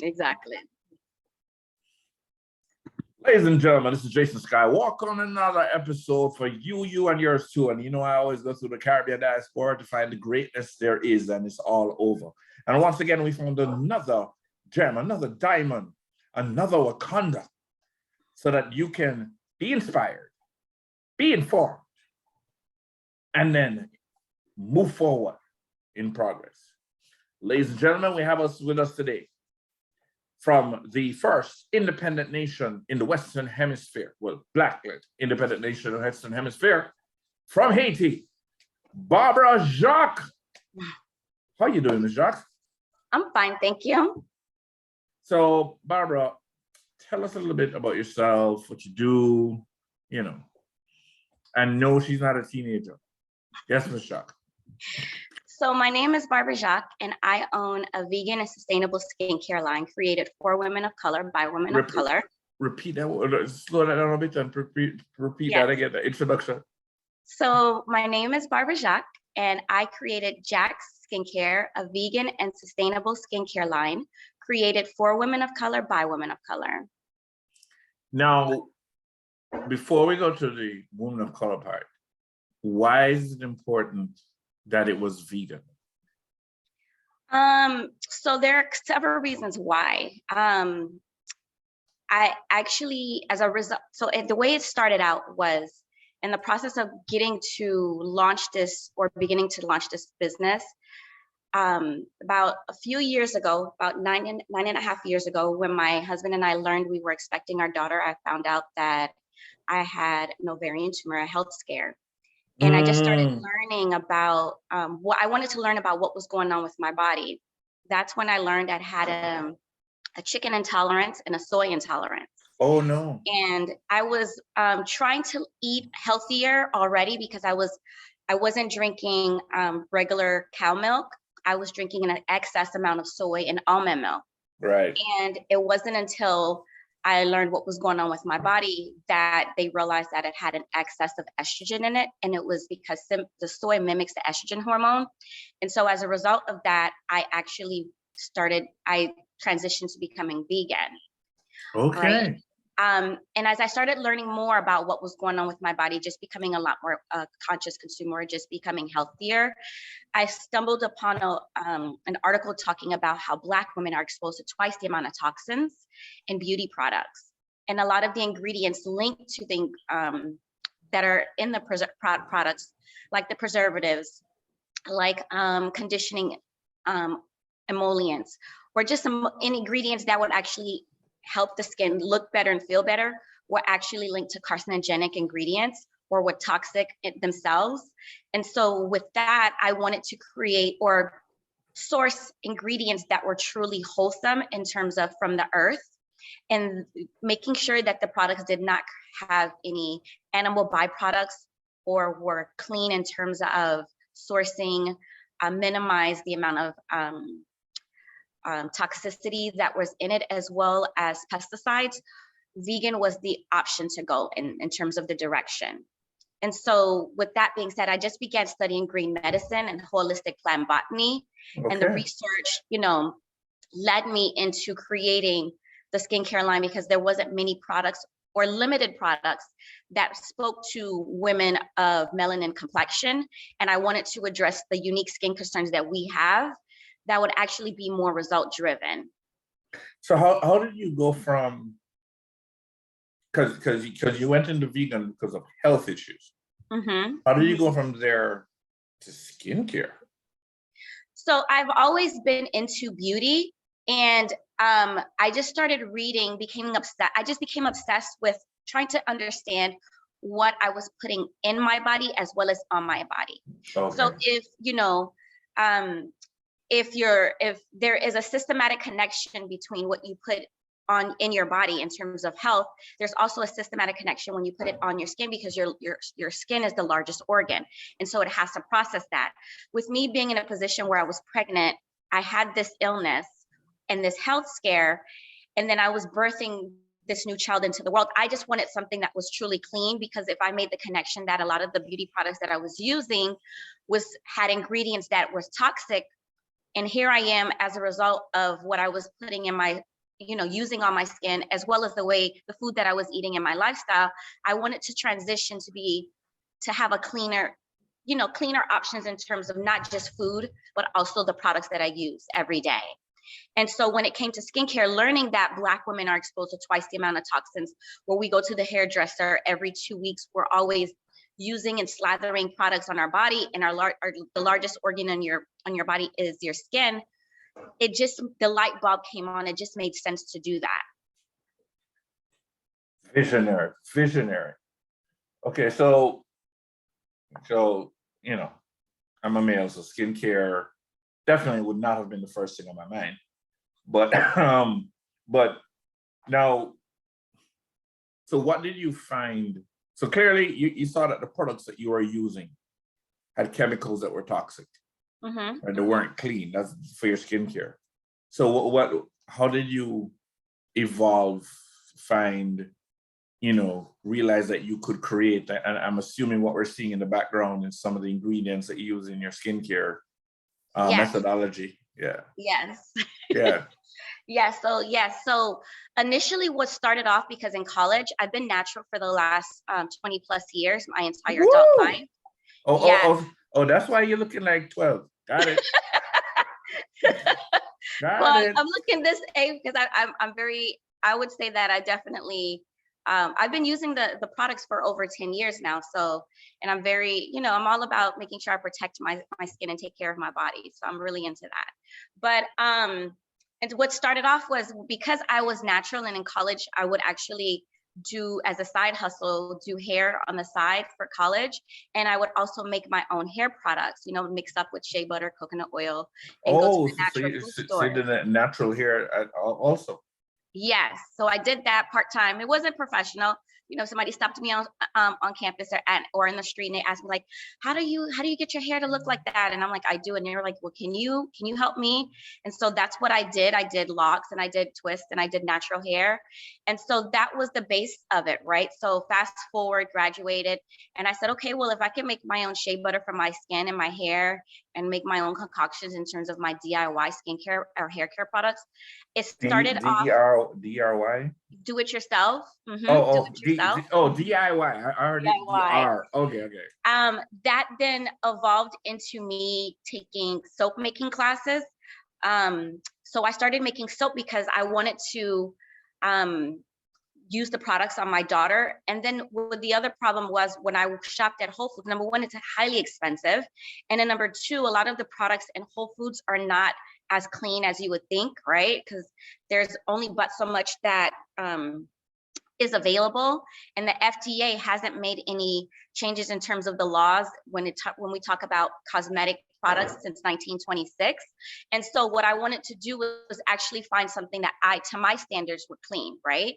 Exactly. Ladies and gentlemen, this is Jason Skywalker on another episode for you and yours too. And you know, I always go through the Caribbean diaspora to find the greatness there is, and it's all over. And once again, we found another gem, another diamond, another Wakanda, so that you can be inspired, be informed, and then move forward in progress. Ladies and gentlemen, we have with us today from the first independent nation in the Western Hemisphere, well, Black independent nation in the Western Hemisphere, from Haiti, Barbara Jacques. How are you doing, Ms. Jacques? I'm fine, thank you. So, Barbara, tell us a little bit about yourself, what you do, you know. And no, she's not a teenager. Yes, Ms. Jacques. So my name is Barbara Jacques, and I own a vegan and sustainable skincare line created for women of color by women of color. Repeat that, slow that down a bit and repeat that again, the introduction. So my name is Barbara Jacques, and I created Jacques Skincare, a vegan and sustainable skincare line created for women of color by women of color. Now, before we go to the women of color part, why is it important that it was vegan? So there are several reasons why. I actually, as a result, so the way it started out was in the process of getting to launch this or beginning to launch this business. About a few years ago, about nine and a half years ago, when my husband and I learned we were expecting our daughter, I found out that I had an ovarian tumor, a health scare. And I just started learning about what I wanted to learn about what was going on with my body. That's when I learned I had a chicken intolerance and a soy intolerance. Oh no. And I was trying to eat healthier already because I wasn't drinking regular cow milk. I was drinking an excess amount of soy and almond milk. Right. And it wasn't until I learned what was going on with my body that they realized that it had an excess of estrogen in it. And it was because the soy mimics the estrogen hormone. And so as a result of that, I transitioned to becoming vegan. Okay. Right? And as I started learning more about what was going on with my body, just becoming a lot more conscious consumer, just becoming healthier, I stumbled upon an article talking about how Black women are exposed to twice the amount of toxins in beauty products. And a lot of the ingredients linked to the that are in the products, like the preservatives, like conditioning emollients, or just some ingredients that would actually help the skin look better and feel better, were actually linked to carcinogenic ingredients or were toxic themselves. And so with that, I wanted to create or source ingredients that were truly wholesome in terms of from the earth, and making sure that the products did not have any animal byproducts or were clean in terms of sourcing, minimize the amount of toxicity that was in it, as well as pesticides. Vegan was the option to go in terms of the direction. And so with that being said, I just began studying green medicine and holistic plant botany. Okay. And the research, led me into creating the skincare line, because there wasn't many products or limited products that spoke to women of melanin complexion. And I wanted to address the unique skin concerns that we have that would actually be more result driven. So how did you go from, because you went into vegan because of health issues. Mm-hmm. How did you go from there to skincare? So I've always been into beauty, and I just started reading, I just became obsessed with trying to understand what I was putting in my body as well as on my body. Okay. So if there is a systematic connection between what you put in your body in terms of health, there's also a systematic connection when you put it on your skin, because your skin is the largest organ, and so it has to process that. With me being in a position where I was pregnant, I had this illness and this health scare, and then I was birthing this new child into the world. I just wanted something that was truly clean, because if I made the connection that a lot of the beauty products that I was using had ingredients that was toxic, And here I am as a result of what I was putting in my, using on my skin, as well as the food that I was eating in my lifestyle. I wanted to transition to have a cleaner options in terms of not just food, but also the products that I use every day. And so when it came to skincare, learning that Black women are exposed to twice the amount of toxins, where we go to the hairdresser every 2 weeks, we're always using and slathering products on our body, and the largest organ on your body is your skin. The light bulb came on. It just made sense to do that. Visionary. Okay, so I'm a male, so skincare definitely would not have been the first thing on my mind. But now, so what did you find? So clearly you saw that the products that you were using had chemicals that were toxic, Mm-hmm. and they weren't clean. That's for your skincare. So how did you evolve, find, realize that you could create that? And I'm assuming what we're seeing in the background is some of the ingredients that you use in your skincare methodology. Yeah. Yes. Yeah. So initially what started off, because in college, I've been natural for the last 20 plus years, my entire adult life. Oh, that's why you're looking like 12. Got it. I'm looking this age because I'm very, I would say that I definitely, I've been using the products for over 10 years now. So, and I'm very, I'm all about making sure I protect my skin and take care of my body. So I'm really into that. But, and what started off was because I was natural, and in college, I would actually do, as a side hustle, do hair on the side for college. And I would also make my own hair products, mix up with shea butter, coconut oil, and go to the natural food store. So you did that natural hair also? Yes. So I did that part-time. It wasn't professional. Somebody stopped me on campus or in the street, and they asked me, like, how do you get your hair to look like that? And I'm like, I do. And they were like, well, can you help me? And so that's what I did. I did locks, and I did twists, and I did natural hair. And so that was the base of it, right? So fast forward, graduated, and I said, okay, well, if I can make my own shea butter for my skin and my hair, and make my own concoctions in terms of my DIY skincare or hair care products. It started off DIY? Do it yourself. Mm-hmm. Do it yourself. DIY. I heard DIY. DR. Okay. That then evolved into me taking soap making classes. So I started making soap because I wanted to use the products on my daughter. And then the other problem was, when I shopped at Whole Foods, number one, it's highly expensive. And then number two, a lot of the products in Whole Foods are not as clean as you would think, right? Because there's only but so much that is available. And the FDA hasn't made any changes in terms of the laws when we talk about cosmetic products since 1926. And so what I wanted to do was actually find something that to my standards, were clean, right?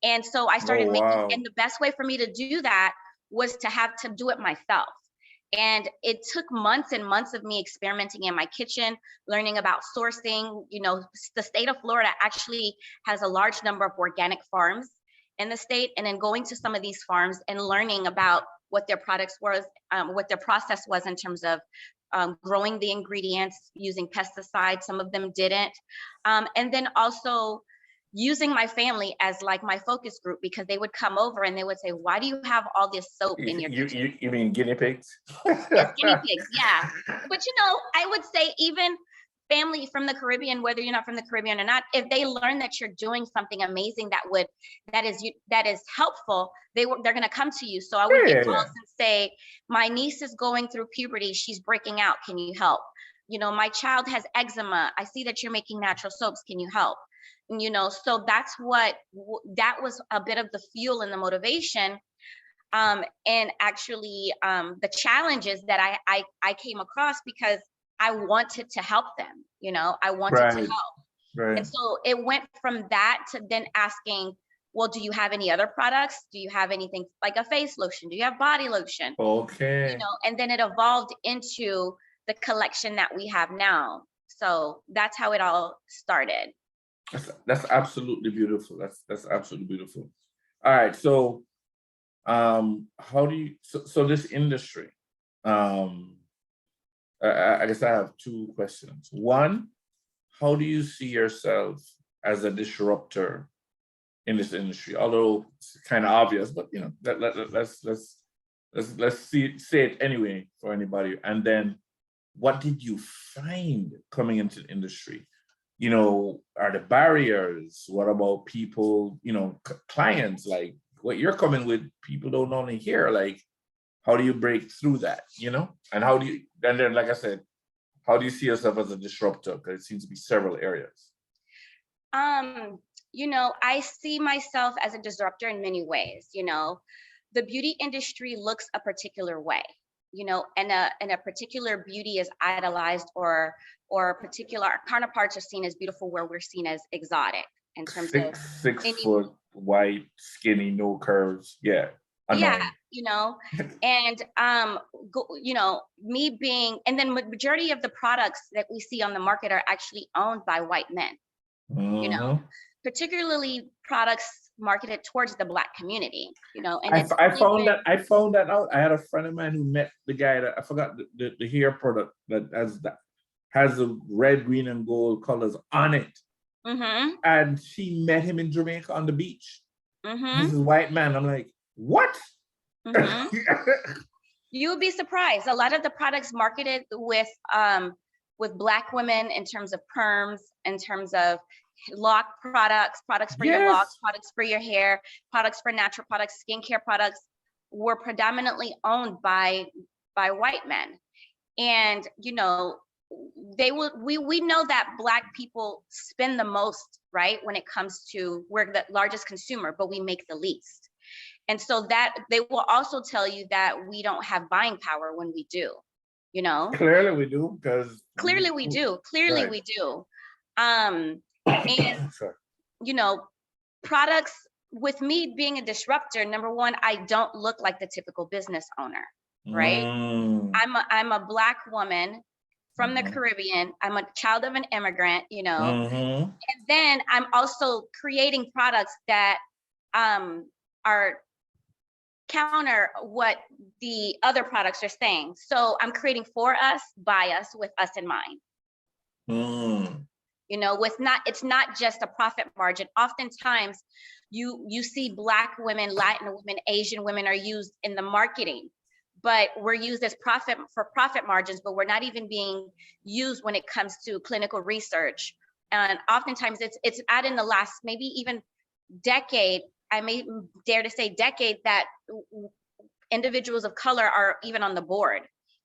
And so I started making, and the best way for me to do that was to have to do it myself. And it took months and months of me experimenting in my kitchen, learning about sourcing. The state of Florida actually has a large number of organic farms in the state, and then going to some of these farms and learning about what their products was, what their process was in terms of growing the ingredients, using pesticides. Some of them didn't. And then also using my family as like my focus group, because they would come over and they would say, why do you have all this soap in your kitchen? You mean guinea pigs? Yes, guinea pigs, yeah. But I would say even family from the Caribbean, whether you're not from the Caribbean or not, if they learn that you're doing something amazing that is helpful, they're going to come to you. So I would get calls and say, my niece is going through puberty, she's breaking out, can you help? My child has eczema, I see that you're making natural soaps, can you help? So that was a bit of the fuel and the motivation. And actually the challenges that I came across, because I wanted to help them, I wanted to help. Right. And so it went from that to then asking, well, do you have any other products? Do you have anything like a face lotion? Do you have body lotion? Okay. And then it evolved into the collection that we have now. So that's how it all started. That's absolutely beautiful. That's absolutely beautiful. All right. So how do you, so this industry, I guess I have two questions. One, how do you see yourself as a disruptor in this industry? Although it's kind of obvious, but you know, let's say it anyway for anybody. And then, what did you find coming into the industry? You know, are the barriers? What about people? You know, clients, like what you're coming with, people don't only hear. Like, how do you break through that? You know, and how do you? And then, like I said, how do you see yourself as a disruptor? Because it seems to be several areas. You know, I see myself as a disruptor in many ways. You know, the beauty industry looks a particular way, you know, and a particular beauty is idolized, or particular counterparts are seen as beautiful where we're seen as exotic in terms of Six any, foot, white, skinny, no curves. Yeah, yeah, annoying. you know, and you know, me being, and then majority of the products that we see on the market are actually owned by white men, you know, Mm-hmm. particularly products marketed towards the Black community, you know, and I, it's I found even, that I found that out. I had a friend of mine who met the guy that I forgot the hair product that has the red, green, and gold colors on it. mm-hmm, And she met him in Jamaica on the beach. mm-hmm, He's a white man. I'm like, what? mm-hmm. You would be surprised. A lot of the products marketed with Black women in terms of perms, in terms of lock products, products for your locks, Yes. products for your hair, products for natural products, skincare products, were predominantly owned by white men. And you know, we know that Black people spend the most, right? When it comes to, we're the largest consumer, but we make the least. And so that they will also tell you that we don't have buying power when we do, you know. Clearly we do, because Clearly we do. Clearly right. we do. And Sorry. you know, products, with me being a disruptor, number one, I don't look like the typical business owner, right? Mm. I'm a Black woman from the Mm-hmm. Caribbean. I'm a child of an immigrant, you know. Mm-hmm. And then I'm also creating products that are counter what the other products are saying. So I'm creating for us, by us, with us in mind. Mm. You know, it's not just a profit margin. Oftentimes you see Black women, Latin women, Asian women are used in the marketing, but we're used as profit margins, but we're not even being used when it comes to clinical research. And oftentimes it's out in the last maybe even decade, I may dare to say decade, that individuals of color are even on the board.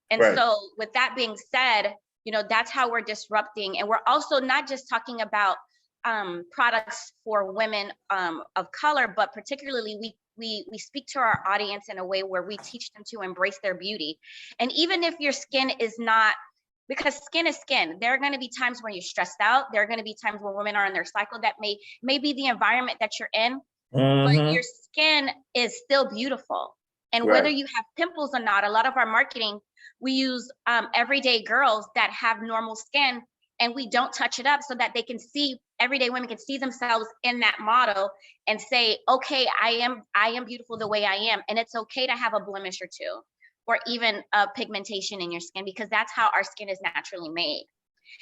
And Right. so with that being said, you know, that's how we're disrupting. And we're also not just talking about products for women of color, but particularly we speak to our audience in a way where we teach them to embrace their beauty. And even if your skin is not, because skin is skin, there are going to be times when you're stressed out. There are going to be times when women are in their cycle that may be the environment that you're in, but Mm-hmm. your skin is still beautiful. And whether Right. you have pimples or not, a lot of our marketing, we use everyday girls that have normal skin, and we don't touch it up so that they can see, everyday women can see themselves in that model and say, okay, I am beautiful the way I am. And it's okay to have a blemish or two, or even a pigmentation in your skin, because that's how our skin is naturally made.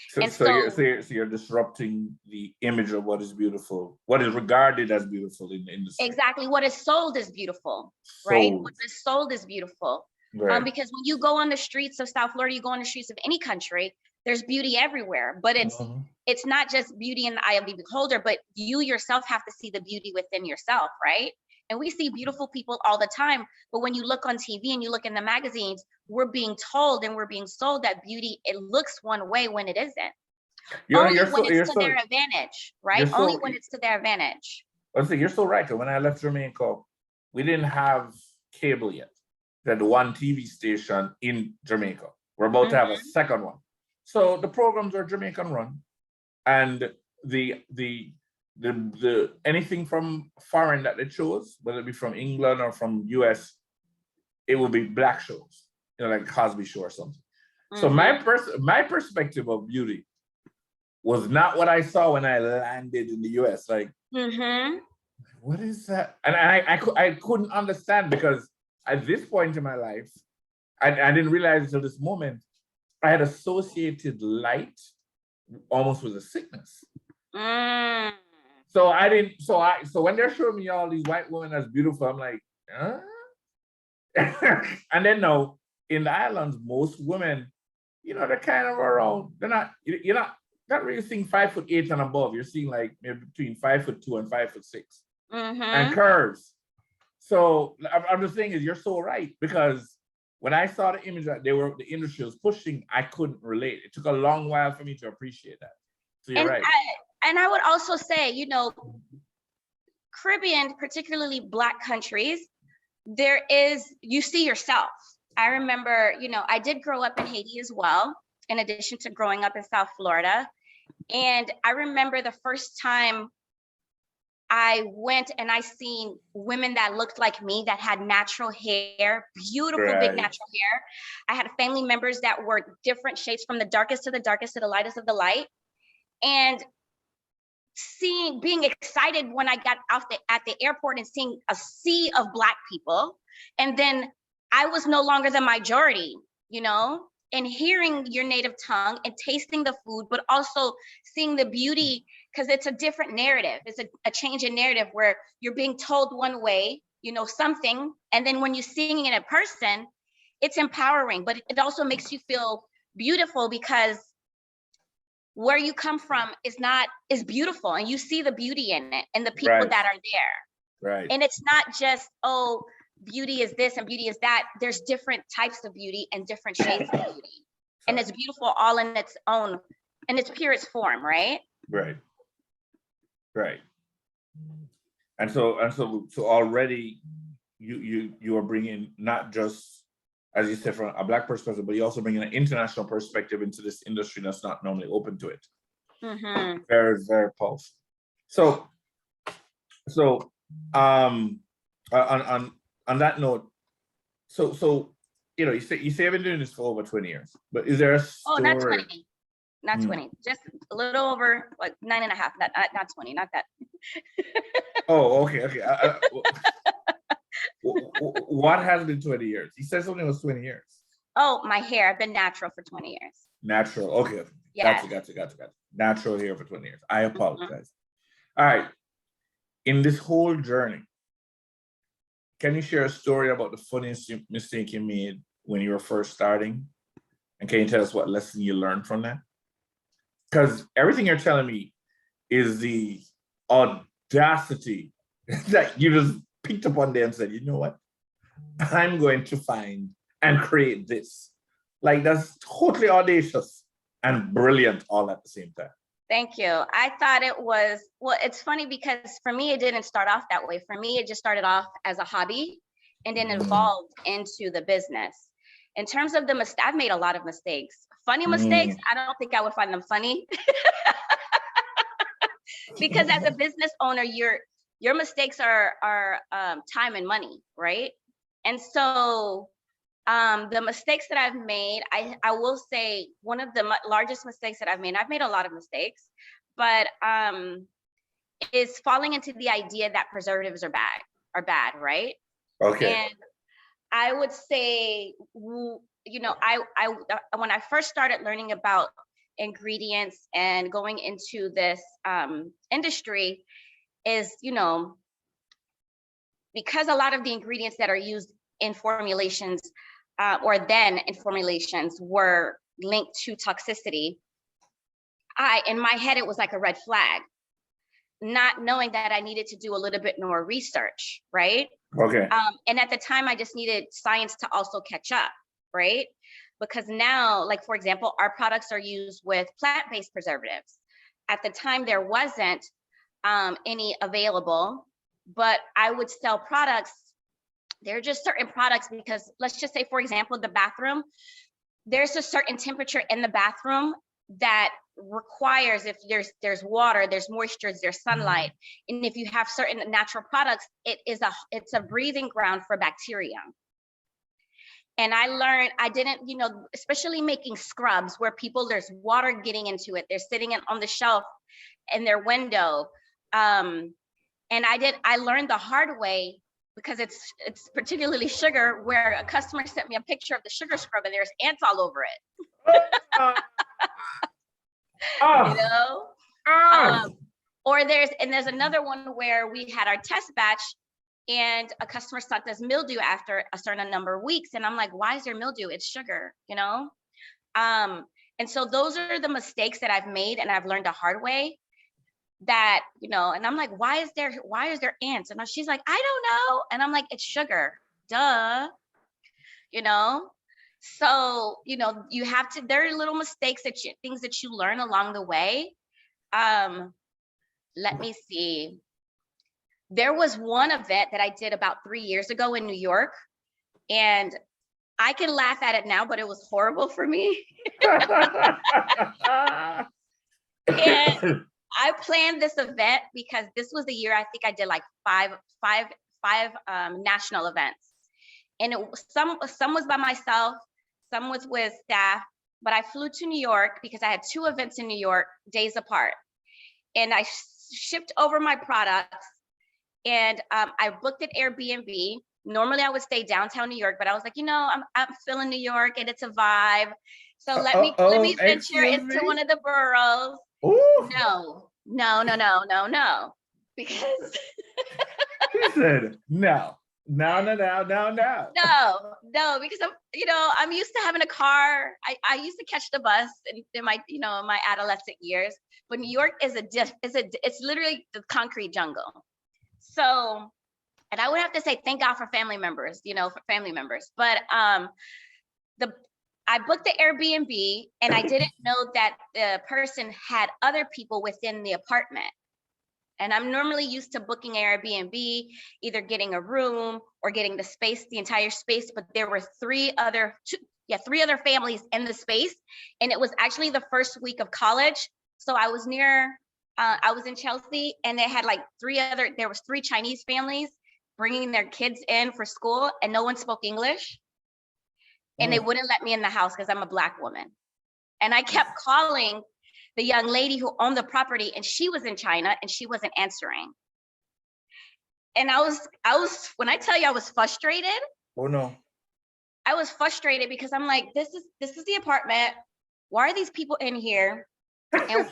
So, And so you're so so you're, so you're disrupting the image of what is beautiful, what is regarded as beautiful in the industry. exactly, what is sold is beautiful, right? So What is sold is beautiful. right. Because when you go on the streets of South Florida, you go on the streets of any country, there's beauty everywhere, but Mm-hmm. it's not just beauty in the eye of the beholder, but you yourself have to see the beauty within yourself, right? And we see beautiful people all the time, but when you look on TV and you look in the magazines, we're being told and we're being sold that beauty, it looks one way when it isn't. You're Only you're when so it's you're to so their advantage, you're right? Only so when it's to their advantage. let's say you're so right. 'Cause when I left Jamaica, we didn't have cable yet. We had one TV station in Jamaica. We're about to have a second one. So the programs are Jamaican run, and the anything from foreign that they chose, whether it be from England or from US, it will be Black shows, you know, like Cosby Show or something. So my perspective of beauty was not what I saw when I landed in the US. Like, what is that? And I couldn't understand, because at this point in my life, I didn't realize until this moment, I had associated light almost with a sickness. Mm. So I didn't, so when they're showing me all these white women as beautiful, I'm like, huh? And then no, in the islands, most women, they're kind of around, you're not really seeing 5'8" and above. You're seeing like maybe between 5'2" and 5'6", and curves. So I'm just saying is you're so right, because when I saw the image that the industry was pushing, I couldn't relate. It took a long while for me to appreciate that. So you're right. And I would also say, Caribbean, particularly Black countries, you see yourself. I remember, I did grow up in Haiti as well, in addition to growing up in South Florida. And I remember the first time I went and I seen women that looked like me, that had natural hair, beautiful, big natural hair. I had family members that were different shades, from the darkest to the darkest to the lightest of the light. And being excited when I got at the airport and seeing a sea of Black people. And then I was no longer the majority, and hearing your native tongue and tasting the food, but also seeing the beauty, because it's a different narrative. It's a change in narrative where you're being told one way, something. And then when you're seeing it in person, it's empowering, but it also makes you feel beautiful, because where you come from is beautiful, and you see the beauty in it and the people that are there. Right. And it's not just, oh, beauty is this and beauty is that. There's different types of beauty and different shades of beauty. And it's beautiful all in its own, in its purest form, right? Right. And so already you are bringing not just, as you said, from a Black perspective, but you also bring an international perspective into this industry that's not normally open to it. Very, very powerful. So on that note, so you say you've been doing this for over 20 years, but is there a story? Oh, not 20, not 20, just a little over, like 9.5, not 20, not that. Oh, okay. What has been 20 years? He said something was 20 years. Oh, my hair. I've been natural for 20 years. Natural. Okay. Yeah. Gotcha. Natural hair for 20 years. I apologize. All right. In this whole journey, can you share a story about the funniest mistake you made when you were first starting? And can you tell us what lesson you learned from that? Because everything you're telling me is the audacity that you just picked up one day and said, you know what? I'm going to find and create this. Like, that's totally audacious and brilliant all at the same time. Thank you. I thought it was, well, it's funny because for me, it didn't start off that way. For me, it just started off as a hobby and then evolved into the business. In terms of I've made a lot of mistakes. Funny mistakes, I don't think I would find them funny. Because as a business owner, your mistakes are time and money, right? And so the mistakes that I've made, I will say one of the largest mistakes that I've made a lot of mistakes, but is falling into the idea that preservatives are bad, right? Okay. And I would say, I when I first started learning about ingredients and going into this industry is, because a lot of the ingredients that are used in formulations or then in formulations were linked to toxicity, in my head, it was like a red flag, not knowing that I needed to do a little bit more research, right? Okay. And at the time, I just needed science to also catch up, right? Because now, like, for example, our products are used with plant-based preservatives. At the time, there wasn't any available, but I would sell products. There are just certain products because let's just say, for example, the bathroom, there's a certain temperature in the bathroom that requires, if there's water, there's moisture, there's sunlight. And if you have certain natural products, it's a breathing ground for bacteria. And I learned, I didn't, especially making scrubs where there's water getting into it. They're sitting on the shelf in their window. And I learned the hard way because it's particularly sugar, where a customer sent me a picture of the sugar scrub and there's ants all over it. You know? Or there's another one where we had our test batch and a customer sent us mildew after a certain number of weeks. And I'm like, why is there mildew? It's sugar, you know? And so those are the mistakes that I've made and I've learned the hard way, that, you know, and I'm like, why is there ants? And she's like, I don't know. And I'm like, it's sugar, duh, you know? So, you know, you have to, there are little mistakes things that you learn along the way. Let me see. There was one event that I did about 3 years ago in New York, and I can laugh at it now, but it was horrible for me. And I planned this event because this was the year I think I did like five national events, and some was by myself, some was with staff. But I flew to New York because I had 2 events in New York days apart, and I shipped over my products, and I booked at Airbnb. Normally I would stay downtown New York, but I was like, you know, I'm feeling New York and it's a vibe. So let me venture into one of the boroughs. Ooh. No. Because she said no, because I'm, you know, I'm used to having a car. I used to catch the bus in my, you know, my adolescent years, but New York is it's literally the concrete jungle. So, and I would have to say, thank God for family members, you know, But I booked the Airbnb, and I didn't know that the person had other people within the apartment. And I'm normally used to booking Airbnb, either getting a room or getting the entire space. But there were three other families in the space, and it was actually the first week of college. So I was I was in Chelsea, and they had like there was 3 Chinese families bringing their kids in for school, and no one spoke English. And they wouldn't let me in the house because I'm a Black woman. And I kept calling the young lady who owned the property, and she was in China and she wasn't answering. And I was, when I tell you I was frustrated. Oh no. I was frustrated because I'm like, this is the apartment. Why are these people in here? And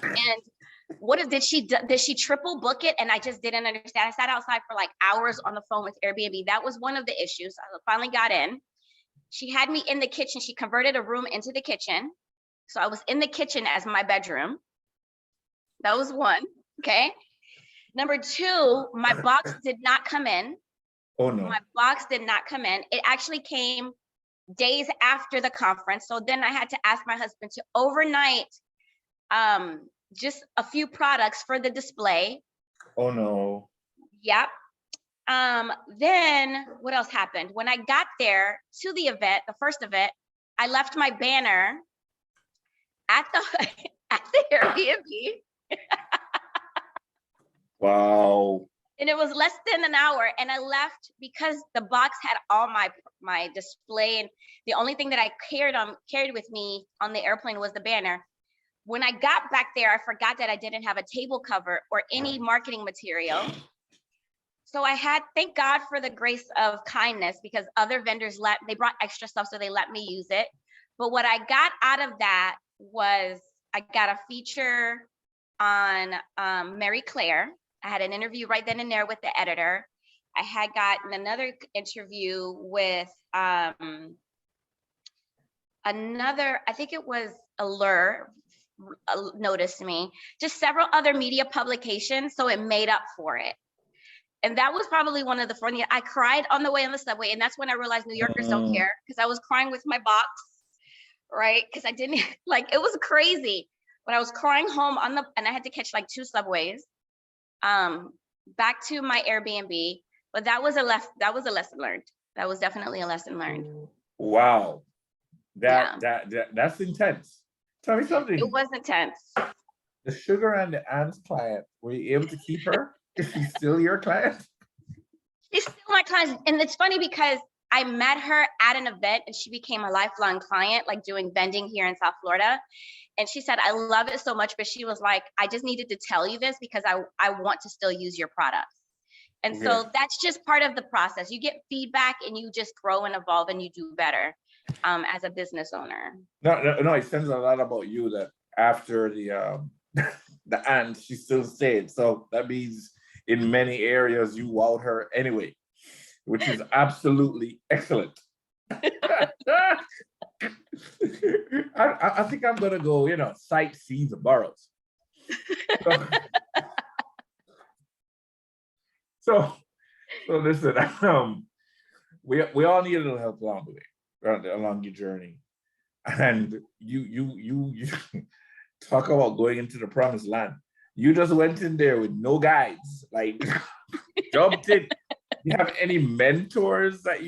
did she triple book it? And I just didn't understand. I sat outside for like hours on the phone with Airbnb. That was one of the issues. I finally got in. She had me in the kitchen. She converted a room into the kitchen. So I was in the kitchen as my bedroom. That was one, okay? Number 2, my box did not come in. Oh no. My box did not come in. It actually came days after the conference. So then I had to ask my husband to overnight just a few products for the display. Oh no. Yep. Then what else happened? When I got there to the event, the first event, I left my banner at the Airbnb. Wow. And it was less than an hour, and I left because the box had all my display, and the only thing that I carried with me on the airplane was the banner. When I got back there, I forgot that I didn't have a table cover or any marketing material. So thank God for the grace of kindness, because other vendors they brought extra stuff, so they let me use it. But what I got out of that was I got a feature on Mary Claire. I had an interview right then and there with the editor. I had gotten another interview with another, I think it was Allure, noticed me, just several other media publications. So it made up for it. And that was probably one of the funny. I cried on the way on the subway. And that's when I realized New Yorkers don't care, because I was crying with my box, right? Because I didn't, like, it was crazy. But I was crying home and I had to catch like 2 subways back to my Airbnb. But that was a lesson learned. That was definitely a lesson learned. Wow. That's intense. Tell me something. It was intense. The sugar and the ants client, were you able to keep her? Is she still your client? She's still my client. And it's funny because I met her at an event and she became a lifelong client, like doing vending here in South Florida. And she said, I love it so much, but she was like, I just needed to tell you this because I want to still use your products. And so that's just part of the process. You get feedback and you just grow and evolve and you do better as a business owner. No, it says a lot about you that after the the aunt, she still stayed. So that means in many areas you wowed her anyway, which is absolutely excellent. I think I'm gonna go, sightsee the boroughs. So listen, we all need a little help along the way, along your journey, and you talk about going into the promised land. You just went in there with no guides, like jumped in. Do you have any mentors that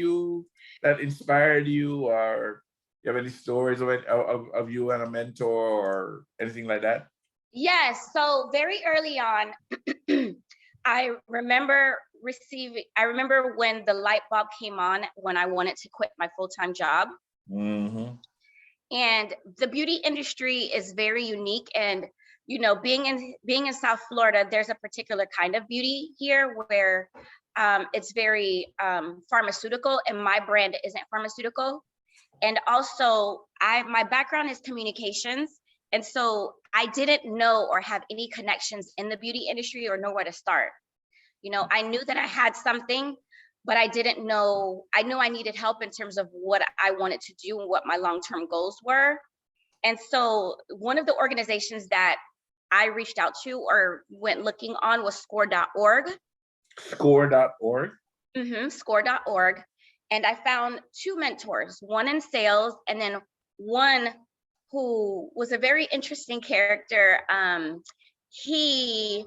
inspired you, or you have any stories of you and a mentor or anything like that? Yes. So very early on, I remember when the light bulb came on when I wanted to quit my full-time job. Mm-hmm. And the beauty industry is very unique. And, being in South Florida, there's a particular kind of beauty here where it's very pharmaceutical, and my brand isn't pharmaceutical. And also my background is communications. And so I didn't know or have any connections in the beauty industry or know where to start. I knew that I had something, but I didn't know. I knew I needed help in terms of what I wanted to do and what my long-term goals were. And so one of the organizations that I reached out to or went looking on was score.org. Score.org? Mm-hmm, score.org. And I found two mentors, one in sales and then one who was a very interesting character. He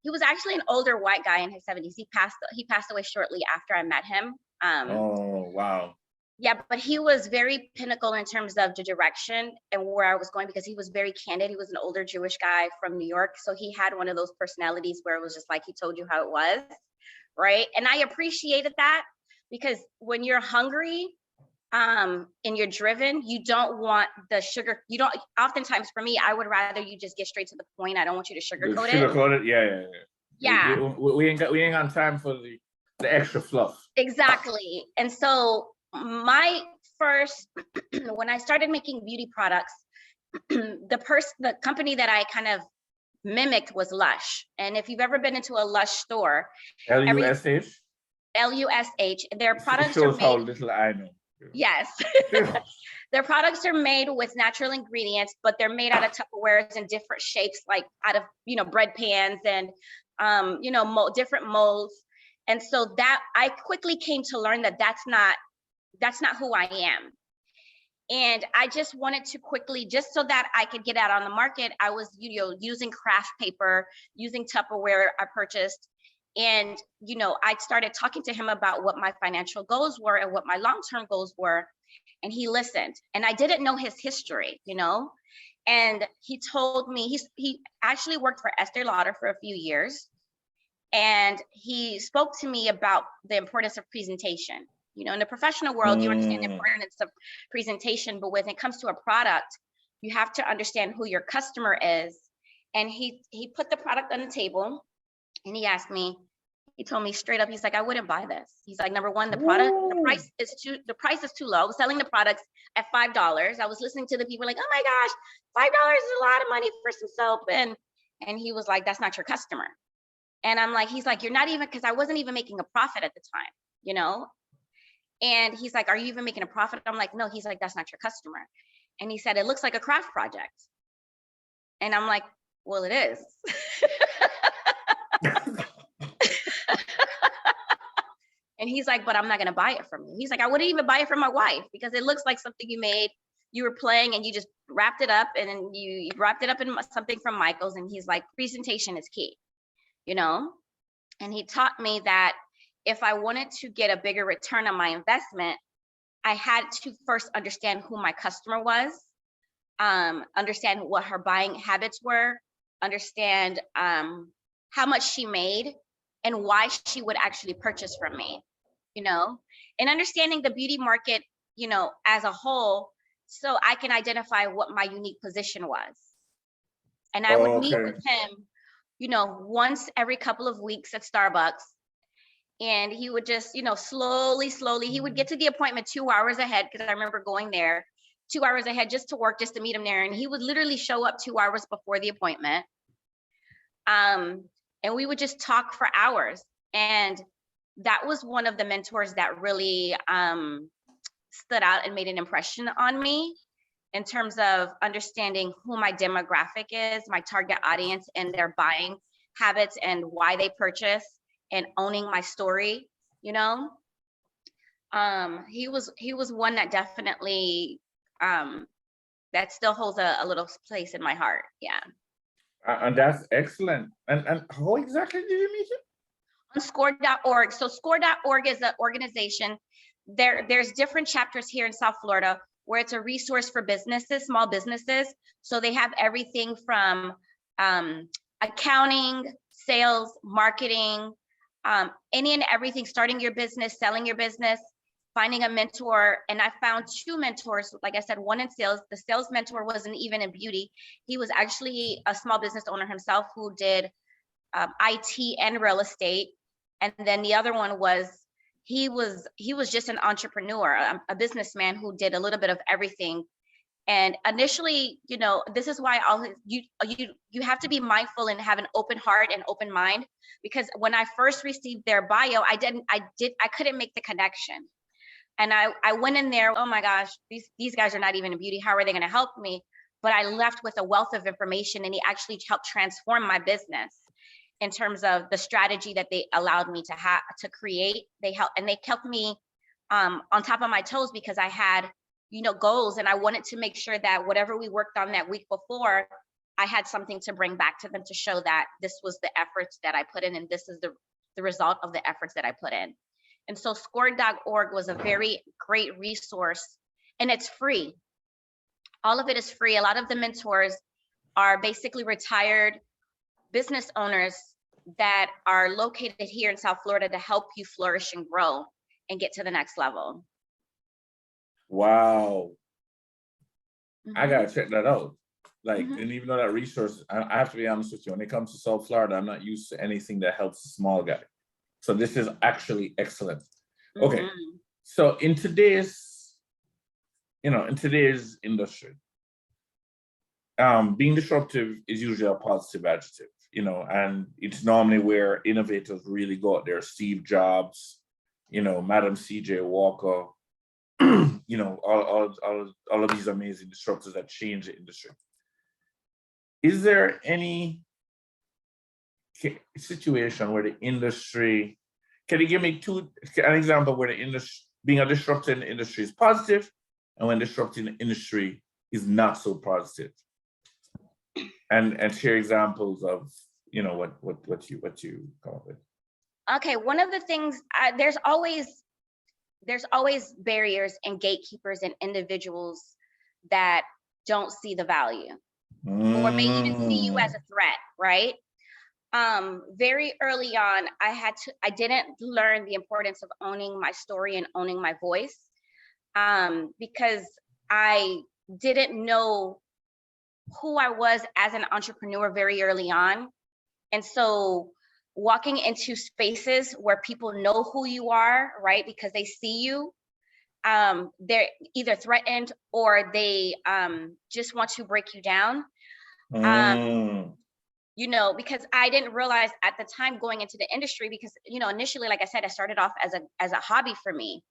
was actually an older white guy in his 70s. He passed away shortly after I met him. Oh, wow. Yeah, but he was very pinnacle in terms of the direction and where I was going, because he was very candid. He was an older Jewish guy from New York. So he had one of those personalities where it was just like he told you how it was, right? And I appreciated that, because when you're hungry and you're driven, you don't want the sugar. You don't, oftentimes for me, I would rather you just get straight to the point. I don't want you to sugarcoat it. Sugarcoat it, yeah. Yeah. We ain't got time for the extra fluff. Exactly. And so my first, when I started making beauty products, the company that I kind of mimicked was Lush. And if you've ever been into a Lush store, LUSH? LUSH, their products shows are made. How little I know. Yes. Their products are made with natural ingredients, but they're made out of Tupperwares in different shapes, like out of, bread pans and, different molds. And so that I quickly came to learn that that's not who I am. And I just wanted to quickly, just so that I could get out on the market, I was, using craft paper, using Tupperware I purchased. And, I started talking to him about what my financial goals were and what my long-term goals were. And he listened. And I didn't know his history, and he told me, he actually worked for Estee Lauder for a few years. And he spoke to me about the importance of presentation. In the professional world, you understand the importance of presentation, but when it comes to a product, you have to understand who your customer is. And he put the product on the table and he told me straight up, he's like, I wouldn't buy this. He's like, number one, the price is too low. I was selling the products at $5. I was listening to the people like, oh my gosh, $5 is a lot of money for some soap. And he was like, that's not your customer. And I'm like, he's like, you're not even, because I wasn't even making a profit at the time, And he's like, are you even making a profit? I'm like, no. He's like, that's not your customer. And he said, it looks like a craft project. And I'm like, well, it is. And he's like, but I'm not going to buy it from you. He's like, I wouldn't even buy it from my wife because it looks like something you made. You were playing and you just wrapped it up, and then you wrapped it up in something from Michael's. And he's like, presentation is key, And he taught me that if I wanted to get a bigger return on my investment, I had to first understand who my customer was, understand what her buying habits were, understand how much she made and why she would actually purchase from me, and understanding the beauty market, as a whole, so I can identify what my unique position was. And I would meet with him, once every couple of weeks at Starbucks And he would just, slowly, he would get to the appointment 2 hours ahead, because I remember going there 2 hours ahead just to work, just to meet him there. And he would literally show up 2 hours before the appointment. And we would just talk for hours. And that was one of the mentors that really stood out and made an impression on me in terms of understanding who my demographic is, my target audience, and their buying habits and why they purchase, and owning my story. He was one that definitely that still holds a little place in my heart. Yeah. And that's excellent. And how exactly did you meet him? On score.org. So score.org is an organization. There's different chapters here in South Florida where it's a resource for businesses, small businesses. So they have everything from accounting, sales, marketing, any and everything, starting your business, selling your business, finding a mentor. And I found 2 mentors, like I said, one in sales. The sales mentor wasn't even in beauty. He was actually a small business owner himself who did IT and real estate. And then the other one was, he was just an entrepreneur, a businessman who did a little bit of everything. And initially, this is why you have to be mindful and have an open heart and open mind, because when I first received their bio, I couldn't make the connection. And I went in there, oh my gosh, these guys are not even in beauty. How are they going to help me? But I left with a wealth of information, and he actually helped transform my business in terms of the strategy that they allowed me to create. They kept me on top of my toes, because I had goals, and I wanted to make sure that whatever we worked on that week before, I had something to bring back to them to show that this was the efforts that I put in, and this is the result of the efforts that I put in. And so score.org was a very great resource, and it's free. All of it is free. A lot of the mentors are basically retired business owners that are located here in South Florida to help you flourish and grow and get to the next level. Wow. Mm-hmm. I gotta check that out. And even though that resource, I have to be honest with you, when it comes to South Florida, I'm not used to anything that helps the small guy. So this is actually excellent. Okay. So in today's industry, being disruptive is usually a positive adjective, and it's normally where innovators really go out there. Steve Jobs, Madam CJ Walker, all of these amazing disruptors that change the industry. Is there any situation where the industry, can you give me an example where the industry, being a disruptor in the industry, is positive, and when disrupting the industry is not so positive? And share examples of what you come up with. Okay, one of the things, there's always barriers and gatekeepers and individuals that don't see the value, or may even see you as a threat, right? Very early on, I didn't learn the importance of owning my story and owning my voice, because I didn't know who I was as an entrepreneur very early on. And so walking into spaces where people know who you are, right? Because they see you, they're either threatened or they just want to break you down. Because I didn't realize at the time going into the industry, because, initially, like I said, I started off as a hobby for me.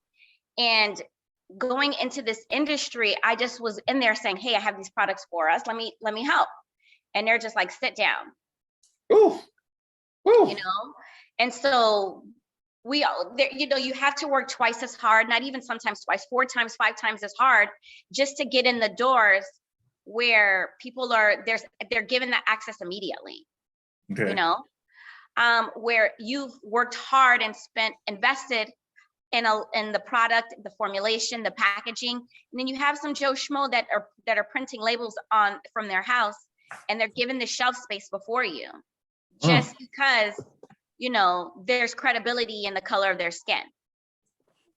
And going into this industry, I just was in there saying, hey, I have these products for us. Let me help. And they're just like, sit down. Ooh. Ooh. And so you have to work twice as hard, not even sometimes twice, 4 times, 5 times as hard, just to get in the doors where people they're given the access immediately. Okay. Where you've worked hard and invested in the product, the formulation, the packaging, and then you have some Joe Schmo that are printing labels from their house, and they're given the shelf space before you, just because there's credibility in the color of their skin,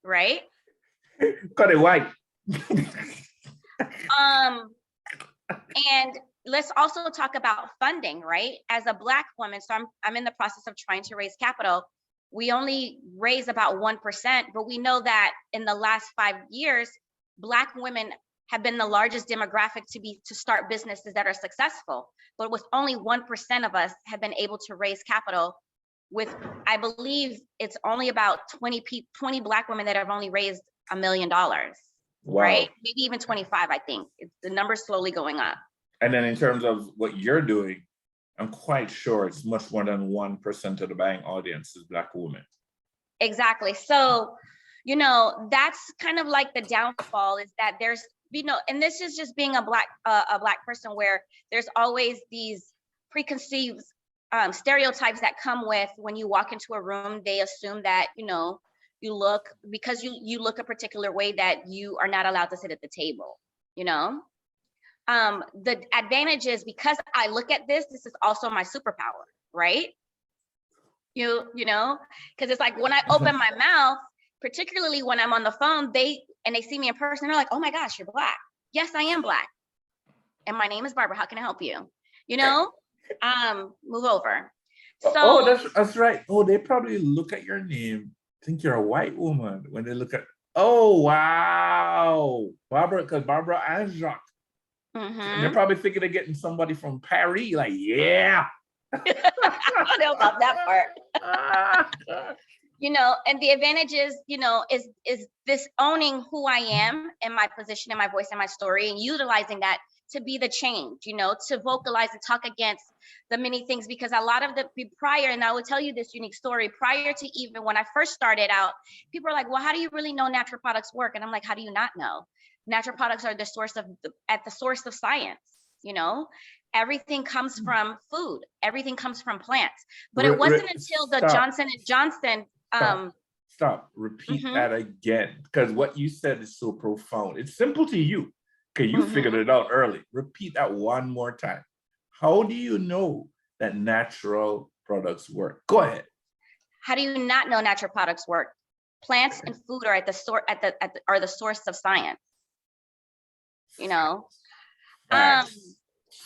right? Cut it white. And let's also talk about funding, right? As a Black woman, so I'm in the process of trying to raise capital. we only raise about 1%, but we know that in the last 5 years, Black women have been the largest demographic to start businesses that are successful. But with only 1% of us have been able to raise capital, with, I believe it's only about 20 Black women that have only raised $1 million, Wow. right? Maybe even 25, I think. The number's slowly going up. And then in terms of what you're doing, I'm quite sure it's much more than 1% of the buying audience is Black women. Exactly. So, you know, that's kind of like the downfall, is that there's, you know, and this is just being a Black person, where there's always these preconceived stereotypes that come with, when you walk into a room, they assume that, you know, you look, because you look a particular way, that you are not allowed to sit at the table, you know? The advantage is, because I look at this is also my superpower, right? You know, because it's like when I open my mouth, particularly when I'm on the phone, they see me in person, they're like, oh my gosh, you're Black. Yes, I am Black. And my name is Barbara. How can I help you? You know, move over. So, oh, that's right. Oh, they probably look at your name, think you're a white woman when they look at, oh, wow, Barbara, because Barbara and Jacques. They're probably thinking of getting somebody from Paris, like, yeah. I don't know about that part. You know, and the advantage is, you know, is this owning who I am and my position and my voice and my story, and utilizing that to be the change, you know, to vocalize and talk against the many things. Because a lot of the prior, and I will tell you this unique story, prior to even when I first started out, people are like, well, how do you really know natural products work? And I'm like, how do you not know? Natural products are the source of science, you know? Everything comes from food. Everything comes from plants. But it wasn't until the Johnson & Johnson. Stop. Repeat that again, because what you said is so profound. It's simple to you. Okay, you figured it out early. Repeat that one more time. How do you know that natural products work? Go ahead. How do you not know natural products work? Plants and food are are the source of science. You know. Facts.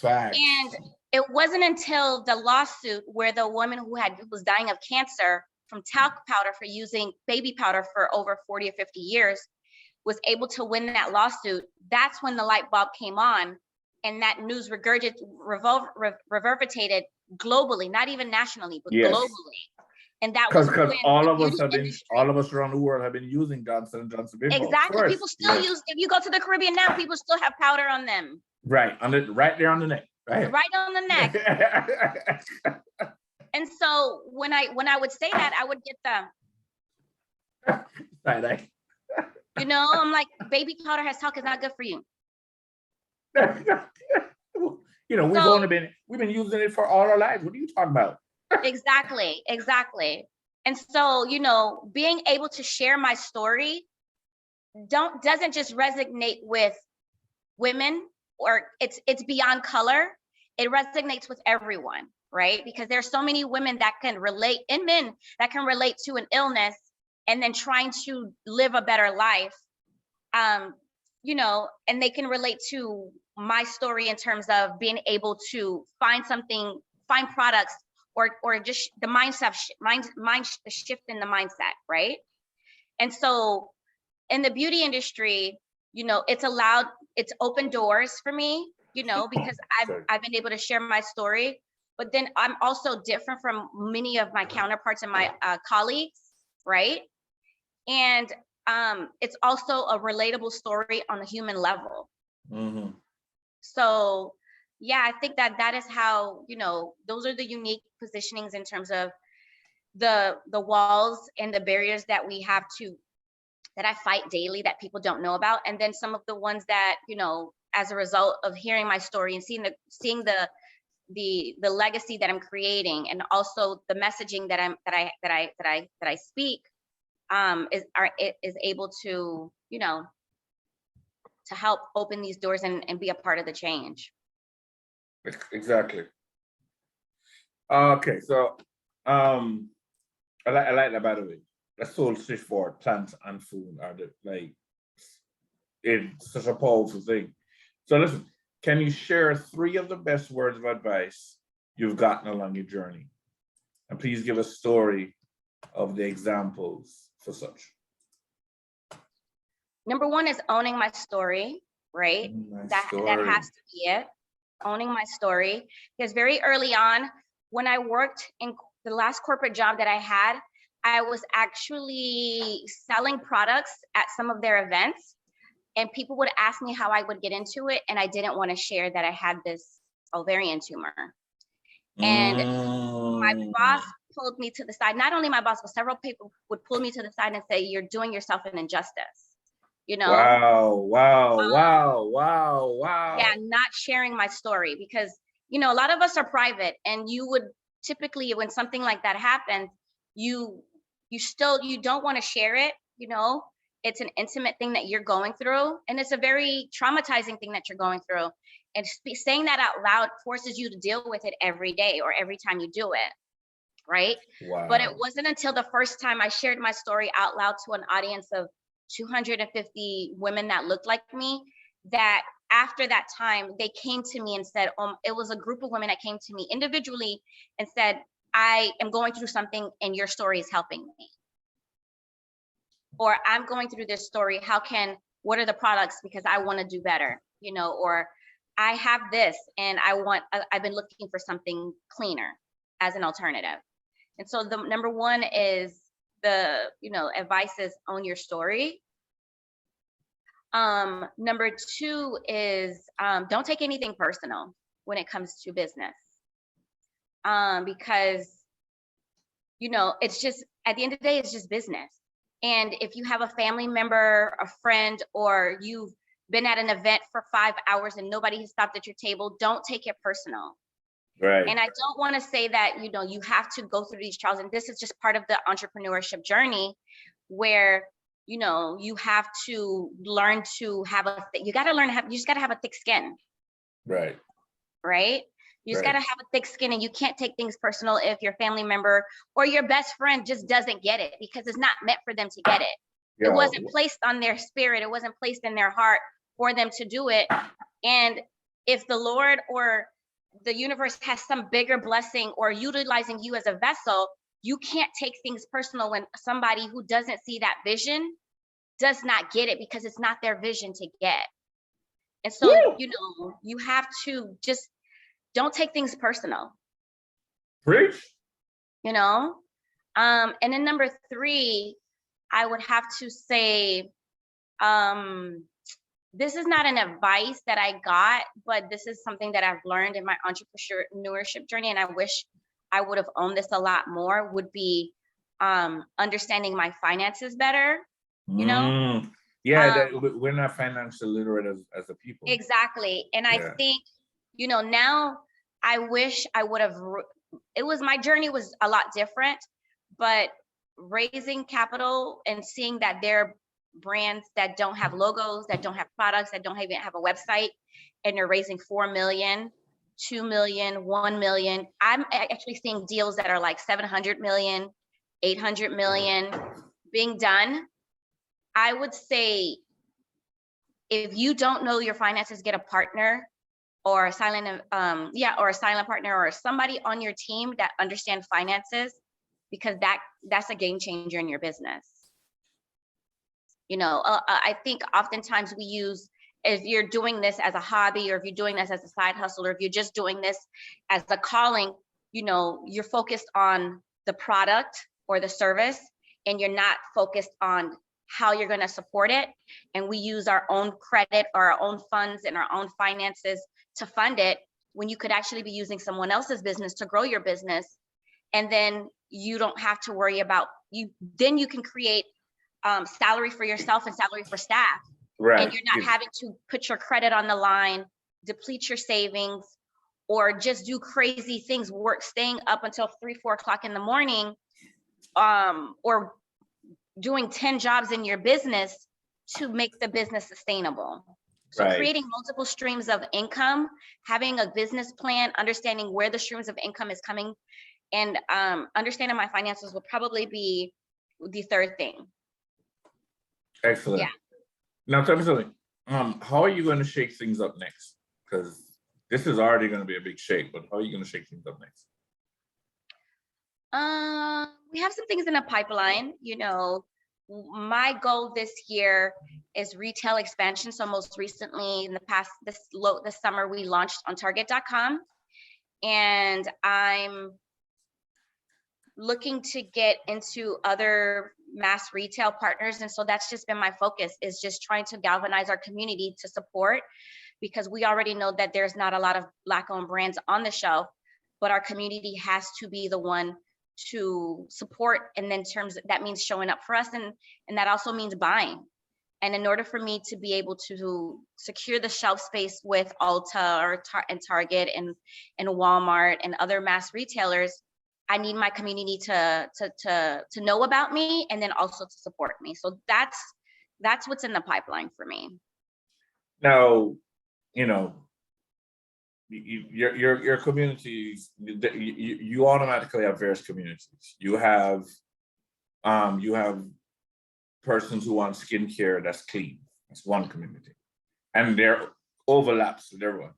And it wasn't until the lawsuit where the woman who was dying of cancer from talc powder for using baby powder for over 40 or 50 years was able to win that lawsuit. That's when the light bulb came on, and that news reverberated globally, not even nationally, but globally. And that was because all of us around the world have been using Johnson & Johnson before. Exactly. People still use, if you go to the Caribbean now, people still have powder on them. Right, right there on the neck. Right on the neck. And so when I would say that, I would get the you know, I'm like, baby powder has talc, is not good for you. You know, we've been using it for all our lives. What are you talking about? Exactly. And so, you know, being able to share my story doesn't just resonate with women, or it's beyond color. It resonates with everyone, right? Because there's so many women that can relate, and men that can relate to an illness, and then trying to live a better life. You know, and they can relate to my story in terms of being able to find products, or just the mindset shift in the mindset, right? And so in the beauty industry, you know, it's opened doors for me, you know, because I've been able to share my story. But then I'm also different from many of my counterparts and my colleagues, right? And it's also a relatable story on a human level. So yeah, I think that is how, you know, those are the unique positionings in terms of the walls and the barriers that we have that I fight daily, that people don't know about. And then some of the ones that, you know, as a result of hearing my story and seeing the legacy that I'm creating, and also the messaging that I speak, is able to, you know, to help open these doors and be a part of the change. Exactly. Okay, so I like that, by the way. That's so straightforward. Plants and food are it's such a powerful thing. So listen, can you share 3 of the best words of advice you've gotten along your journey? And please give a story of the examples for such? Number one is owning my story, right? That has to be it. Owning my story. Because very early on, when I worked in the last corporate job that I had, I was actually selling products at some of their events, and people would ask me how I would get into it, and I didn't want to share that I had this ovarian tumor. And my boss pulled me to the side. Not only my boss, but several people would pull me to the side and say, "You're doing yourself an injustice." You know? Wow. Yeah, not sharing my story, because, you know, a lot of us are private, and you would typically, when something like that happens, you don't want to share it, you know? It's an intimate thing that you're going through, and it's a very traumatizing thing that you're going through. And saying that out loud forces you to deal with it every day or every time you do it, right? Wow. But it wasn't until the first time I shared my story out loud to an audience of 250 women that looked like me, that after that time, they came to me and said, it was a group of women that came to me individually and said, "I am going through something and your story is helping me." Or, "I'm going through this story. What are the products? Because I want to do better, you know, or I have this and I've been looking for something cleaner as an alternative." And so the number one is advice is own your story. Number two is don't take anything personal when it comes to business. Because, you know, it's just, at the end of the day, it's just business. And if you have a family member, a friend, or you've been at an event for 5 hours and nobody has stopped at your table, don't take it personal. Right. And I don't want to say that, you know, you have to go through these trials. And this is just part of the entrepreneurship journey, where, you know, you have to learn to have you just got to have a thick skin. Right. Right. You just got to have a thick skin, and you can't take things personal if your family member or your best friend just doesn't get it, because it's not meant for them to get it. It wasn't placed on their spirit. It wasn't placed in their heart for them to do it. And if the Lord or the universe has some bigger blessing or utilizing you as a vessel, you can't take things personal when somebody who doesn't see that vision does not get it, because it's not their vision to get. And so, you know, you have to just don't take things personal. Preach. You know? And then number three, I would have to say, this is not an advice that I got, but this is something that I've learned in my entrepreneurship journey, and I wish I would have owned this a lot more, would be understanding my finances better, you know? We're not financially literate as a people. Exactly. And I think, you know, now I wish I would have, my journey was a lot different, but raising capital and seeing that there are brands that don't have logos, that don't have products, that don't even have a website, and they're raising 4 million, 2 million, 1 million. I'm actually seeing deals that are like 700 million, 800 million being done. I would say, if you don't know your finances, get a partner or a silent partner or somebody on your team that understands finances, because that's a game changer in your business. You know, I think oftentimes we use, if you're doing this as a hobby, or if you're doing this as a side hustle, or if you're just doing this as a calling, you know, you're focused on the product or the service, and you're not focused on how you're going to support it. And we use our own credit or our own funds and our own finances to fund it, when you could actually be using someone else's business to grow your business. And then you don't have to worry about then you can create salary for yourself and salary for staff. Right. And you're not having to put your credit on the line, deplete your savings, or just do crazy things, staying up until 3-4 o'clock in the morning, or doing 10 jobs in your business to make the business sustainable. So creating multiple streams of income, having a business plan, understanding where the streams of income is coming, and understanding my finances will probably be the third thing. Excellent. Yeah. Now tell me something. How are you going to shake things up next? Because this is already going to be a big shake, but how are you going to shake things up next? We have some things in the pipeline. My goal this year is retail expansion. So most recently, in the past this summer, we launched on Target.com, and I'm looking to get into other mass retail partners. And so that's just been my focus, is just trying to galvanize our community to support, because we already know that there's not a lot of Black-owned brands on the shelf, but our community has to be the one to support. And then that means showing up for us, and that also means buying. And in order for me to be able to secure the shelf space with Ulta and Target and Walmart and other mass retailers, I need my community to know about me, and then also to support me. So that's what's in the pipeline for me. Now, your communities, you automatically have various communities. You have persons who want skincare that's clean. That's one community, and there overlaps with everyone.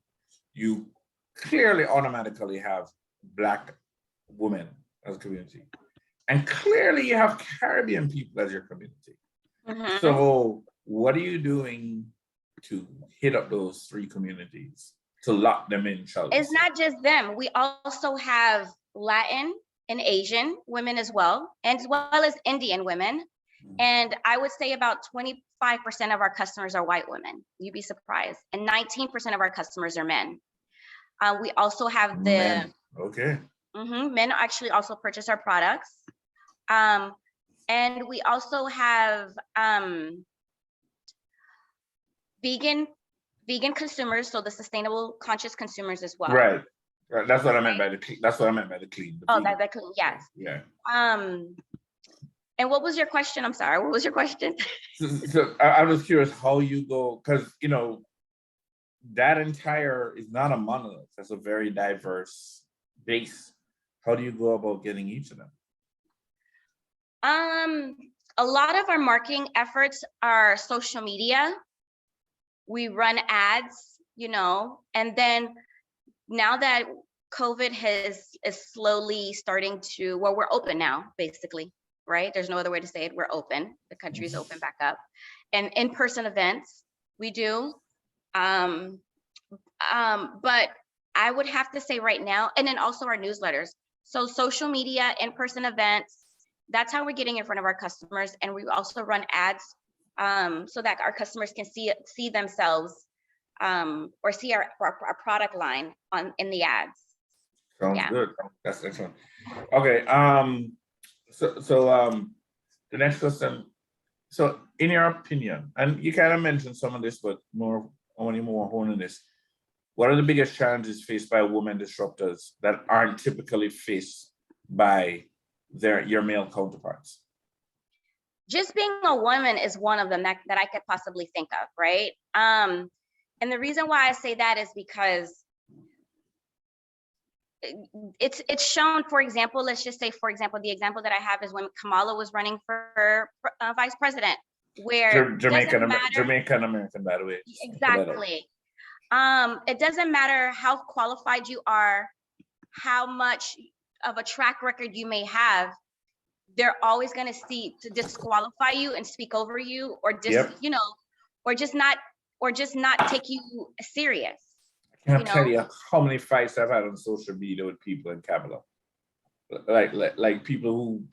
You clearly automatically have Black women as a community, and clearly you have Caribbean people as your community. Mm-hmm. So what are you doing to hit up those three communities, to lock them in? It's not just them. We also have Latin and Asian women as well as Indian women. And I would say about 25% of our customers are white women. You'd be surprised. And 19% of our customers are men. We also have men. Okay. Men actually also purchase our products. And we also have vegan consumers, so the sustainable, conscious consumers as well. Right. That's what I meant by the clean. That's what I meant by the clean. That clean, yes. Yeah. And what was your question? I'm sorry. What was your question? So I was curious how you go, because that entire is not a monolith. That's a very diverse base. How do you go about getting each of them? A lot of our marketing efforts are social media. We run ads, and then now that COVID is slowly starting to, well, we're open now, basically, right? There's no other way to say it. We're open. The country's open back up. And in-person events, we do. But I would have to say right now, and then also our newsletters. So social media, in-person events, that's how we're getting in front of our customers. And we also run ads so that our customers can see themselves or see our product line in the ads. Sounds good. That's excellent. Okay. So the next question. So in your opinion, and you kind of mentioned some of this, but only more honing this. What are the biggest challenges faced by women disruptors that aren't typically faced by your male counterparts? Just being a woman is one of them that I could possibly think of, right? And the reason why I say that is because it's shown, for example, let's just say, for example, the example that I have is when Kamala was running for vice president, where Jamaican American, by the way. Exactly. It doesn't matter how qualified you are, how much of a track record you may have, they're always going to disqualify you and speak over you, or just, or just not take you serious. I can't tell you how many fights I've had on social media with people in Capitol. Like people who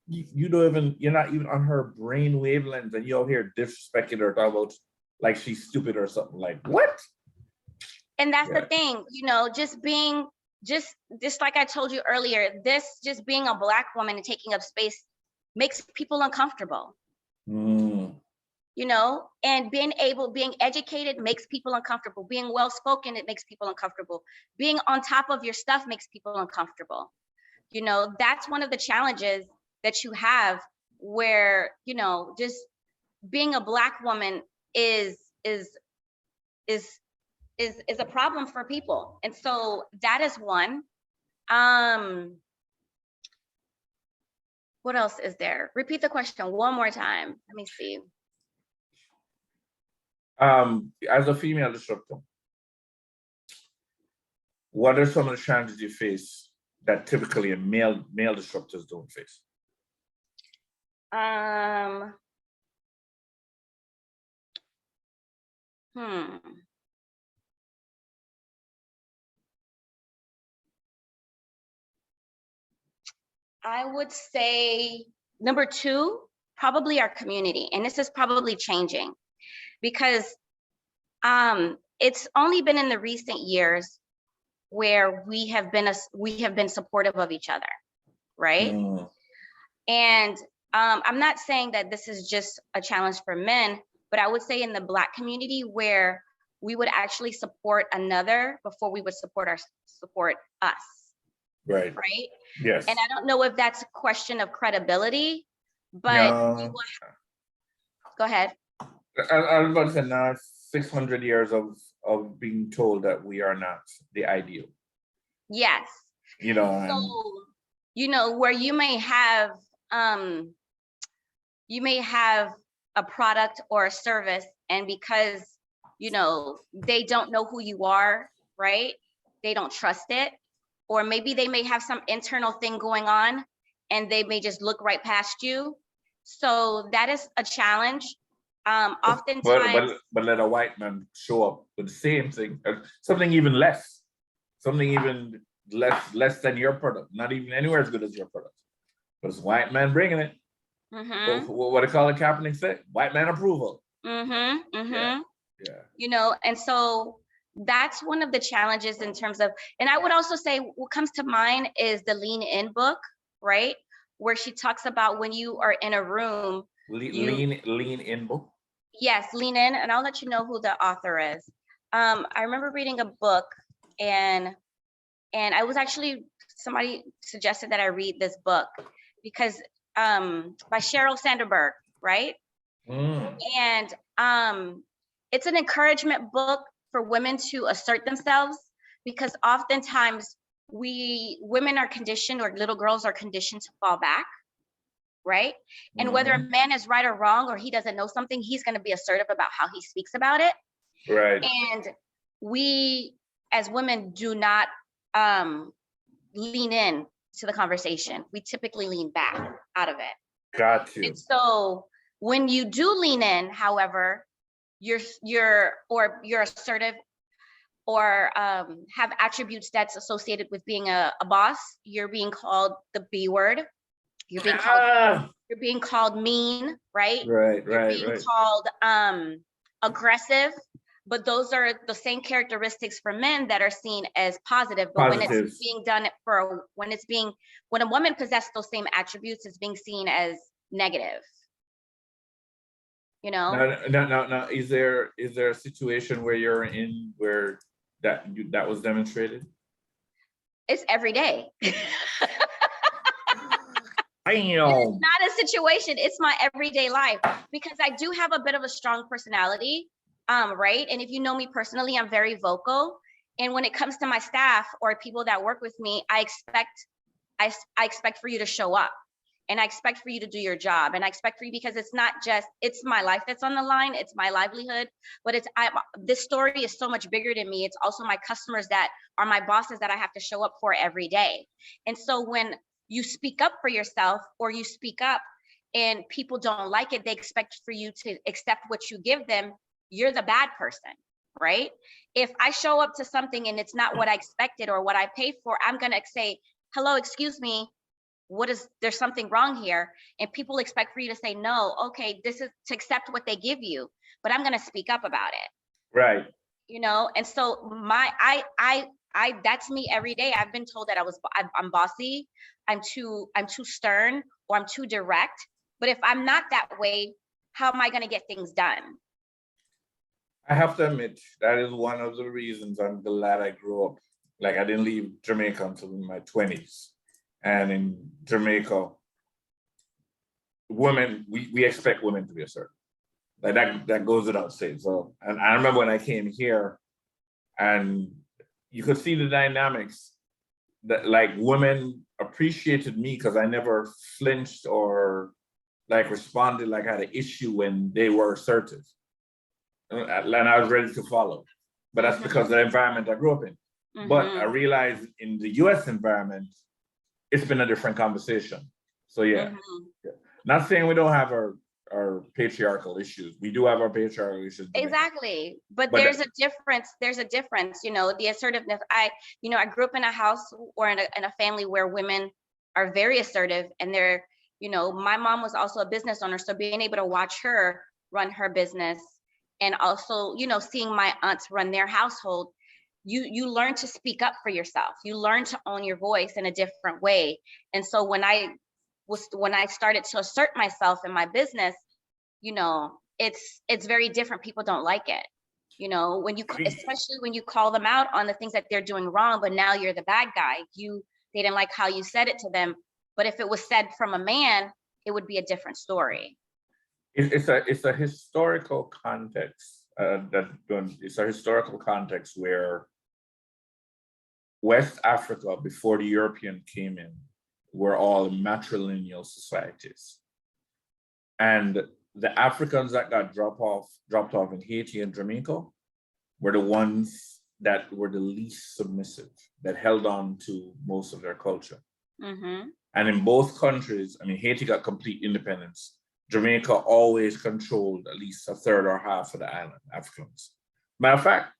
you're not even on her brain wavelength, and you out here disrespecting her, talk about like she's stupid or something. Like, what? And that's the thing, just like I told you earlier, just being a Black woman and taking up space makes people uncomfortable. And being educated makes people uncomfortable. Being well-spoken, it makes people uncomfortable. Being on top of your stuff makes people uncomfortable. That's one of the challenges that you have, where, just being a Black woman is a problem for people. And so that is one. What else is there? Repeat the question one more time. Let me see. As a female disruptor, what are some of the challenges you face that typically a male disruptors don't face? I would say number two, probably our community. And this is probably changing because it's only been in the recent years where we have been supportive of each other, right? And I'm not saying that this is just a challenge for men, but I would say in the Black community where we would actually support another before we would support us. Right. Right. Yes. And I don't know if that's a question of credibility, but go ahead. I was about to say now 600 years of being told that we are not the ideal. Yes. You know, so, you know, where you may have a product or a service, and because, you know, they don't know who you are, right? They don't trust it. Or maybe they may have some internal thing going on and they may just look right past you. So that is a challenge. Oftentimes, but let a white man show up with the same thing, something even less than your product, not even anywhere as good as your product. But it's white man bringing it. What do they call it? Kaepernick said, white man approval. Yeah. You know, and so that's one of the challenges in terms of, and I would also say what comes to mind is the Lean In book, right? Where she talks about when you are in a room. Lean In book? Yes, Lean In, and I'll let you know who the author is. I remember reading a book and I was actually, somebody suggested that I read this book because by Sheryl Sandberg, right? And it's an encouragement book for women to assert themselves, because oftentimes women are conditioned, or little girls are conditioned to fall back, right? And whether a man is right or wrong, or he doesn't know something, he's going to be assertive about how he speaks about it. Right. And we as women do not lean in to the conversation. We typically lean back out of it. Got you. And so when you do lean in, however, you're assertive or have attributes that's associated with being a boss, you're being called the B word. You're being called mean, right? Right. You're being called aggressive. But those are the same characteristics for men that are seen as positive. But when it's being done when a woman possesses those same attributes, it's being seen as negative. You know? Now, is there a situation where you're in where that was demonstrated? It's every day. I know. It's not a situation. It's my everyday life, because I do have a bit of a strong personality, right? And if you know me personally, I'm very vocal. And when it comes to my staff or people that work with me, I expect for you to show up. And I expect for you to do your job. And I expect for you, because it's not just, it's my life that's on the line, it's my livelihood, but this story is so much bigger than me. It's also my customers that are my bosses that I have to show up for every day. And so when you speak up for yourself, or you speak up and people don't like it, they expect for you to accept what you give them, you're the bad person, right? If I show up to something and it's not what I expected or what I paid for, I'm gonna say, hello, excuse me, there's something wrong here. And people expect for you to say, no, okay, this is to accept what they give you, but I'm going to speak up about it. Right. You know, and so that's me every day. I've been told that I'm bossy, I'm too stern, or I'm too direct. But if I'm not that way, how am I going to get things done? I have to admit, that is one of the reasons I'm glad I grew up. Like, I didn't leave Jamaica until in my 20s. And in Jamaica, women, we expect women to be assertive. Like that goes without saying. So, and I remember when I came here, and you could see the dynamics that, like, women appreciated me because I never flinched or like responded like I had an issue when they were assertive, and I was ready to follow. But that's because of the environment I grew up in. But I realized in the US environment, it's been a different conversation. So yeah. Mm-hmm. Not saying we don't have our patriarchal issues. We do have our patriarchal issues. Exactly. But there's a difference. There's a difference, the assertiveness. I grew up in a house or in a family where women are very assertive, and they're, my mom was also a business owner. So being able to watch her run her business, and also, seeing my aunts run their household, you learn to speak up for yourself. You learn to own your voice in a different way. And so when I started to assert myself in my business, it's very different. People don't like it. Especially when you call them out on the things that they're doing wrong, but now you're the bad guy. They didn't like how you said it to them. But if it was said from a man, it would be a different story. It's a historical context. It's a historical context where West Africa, before the European came in, were all matrilineal societies. And the Africans that got dropped off in Haiti and Jamaica were the ones that were the least submissive, that held on to most of their culture. Mm-hmm. And in both countries, Haiti got complete independence. Jamaica always controlled at least a third or half of the island, Africans. Matter of fact,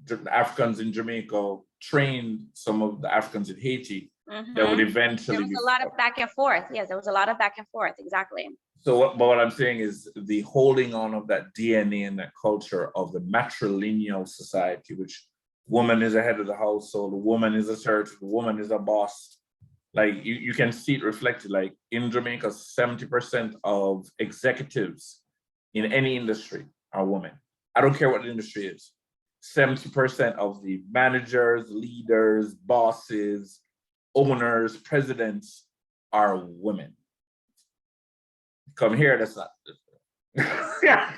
the Africans in Jamaica trained some of the Africans in Haiti that would eventually There was a lot of back and forth. Yes, there was a lot of back and forth, exactly. So what I'm saying is the holding on of that DNA and that culture of the matrilineal society, which woman is the head of the household, the woman is assertive, the woman is a boss. Like you can see it reflected. Like in Jamaica, 70% of executives in any industry are women. I don't care what the industry is. 70% of the managers, leaders, bosses, owners, presidents are women. Come here, that's not yeah,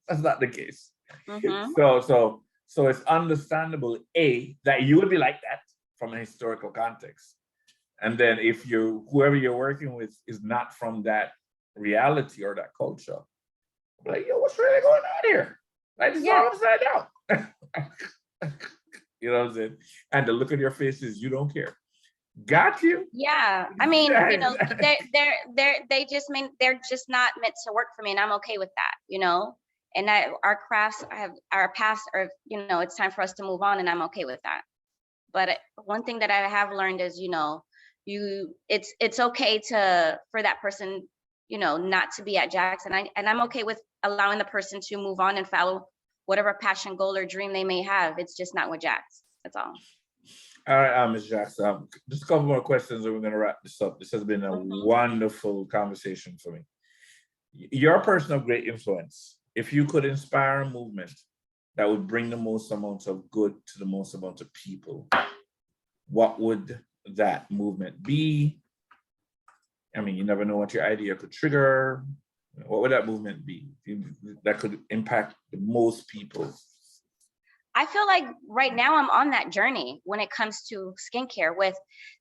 that's not the case. Mm-hmm. So it's understandable, A, that you would be like that from a historical context. And then if whoever you're working with is not from that reality or that culture, like, yo, what's really going on here? Like, it's all upside down. You know what I'm saying? And the look on your face is, you don't care. Got you. Yeah, they're just not meant to work for me, and I'm okay with that. And our crafts have our past, or it's time for us to move on, and I'm okay with that. But one thing that I have learned is, it's okay for that person, not to be at Jacques, and I'm okay with allowing the person to move on and follow whatever passion, goal, or dream they may have. It's just not with Jacques. That's all. All right, Ms. Jacques, just a couple more questions and we're going to wrap this up. This has been a wonderful conversation for me. You're a person of great influence. If you could inspire a movement that would bring the most amount of good to the most amount of people, what would that movement be? You never know what your idea could trigger. What would that movement be that could impact the most people? I feel like right now I'm on that journey when it comes to skincare, with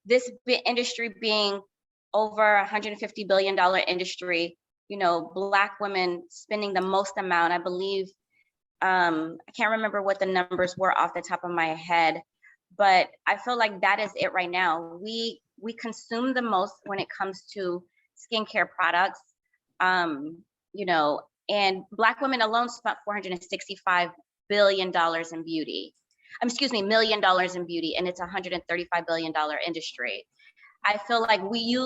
this industry being over $150 billion industry, Black women spending the most amount. I believe, I can't remember what the numbers were off the top of my head, but I feel like that is it right now. We consume the most when it comes to skincare products, and Black women alone spent $465 billion in beauty. $1 million in beauty, and it's a $135 billion industry. I feel like we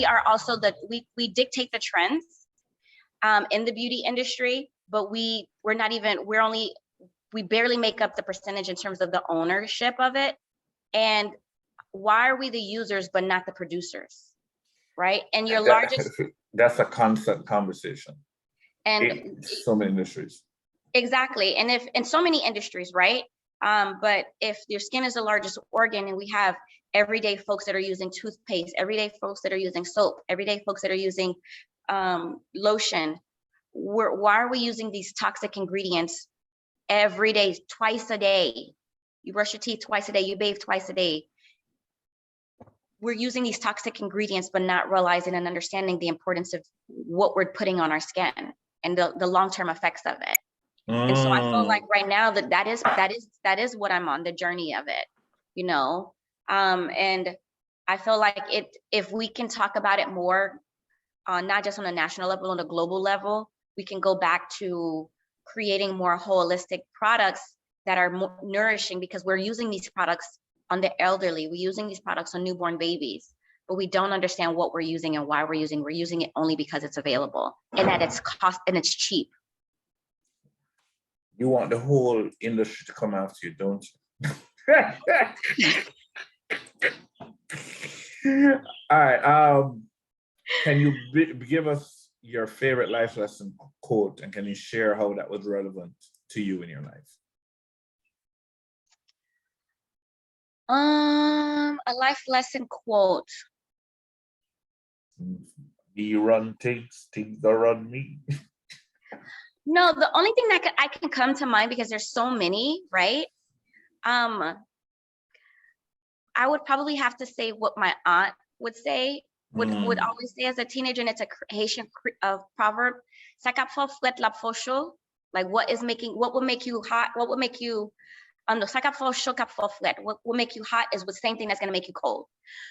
are also we dictate the trends in the beauty industry, but we barely make up the percentage in terms of the ownership of it. And why are we the users but not the producers, right? And your largest that's a constant conversation and in so many industries. Exactly. And if in so many industries, right? But if your skin is the largest organ, and we have everyday folks that are using toothpaste, everyday folks that are using soap, everyday folks that are using lotion, why are we using these toxic ingredients every day, twice a day? You brush your teeth twice a day, you bathe twice a day. We're using these toxic ingredients, but not realizing and understanding the importance of what we're putting on our skin and the long-term effects of it. And so I feel like right now that is what I'm on, the journey of it, and I feel like if we can talk about it more, not just on a national level, on a global level, we can go back to creating more holistic products that are more nourishing, because we're using these products on the elderly, we're using these products on newborn babies, but we don't understand what we're using and why we're using it only because it's available and that it's cost and it's cheap. You want the whole industry to come after you, don't you? All right. Can you give us your favorite life lesson quote, and can you share how that was relevant to you in your life? A life lesson quote. Me run things, things don't run me. No, the only thing that I can come to mind, because there's so many, right? I would probably have to say what my aunt would say, would always say as a teenager, and it's a Haitian proverb. Like, what will make you hot? What will make you what will make you hot is the same thing that's going to make you cold.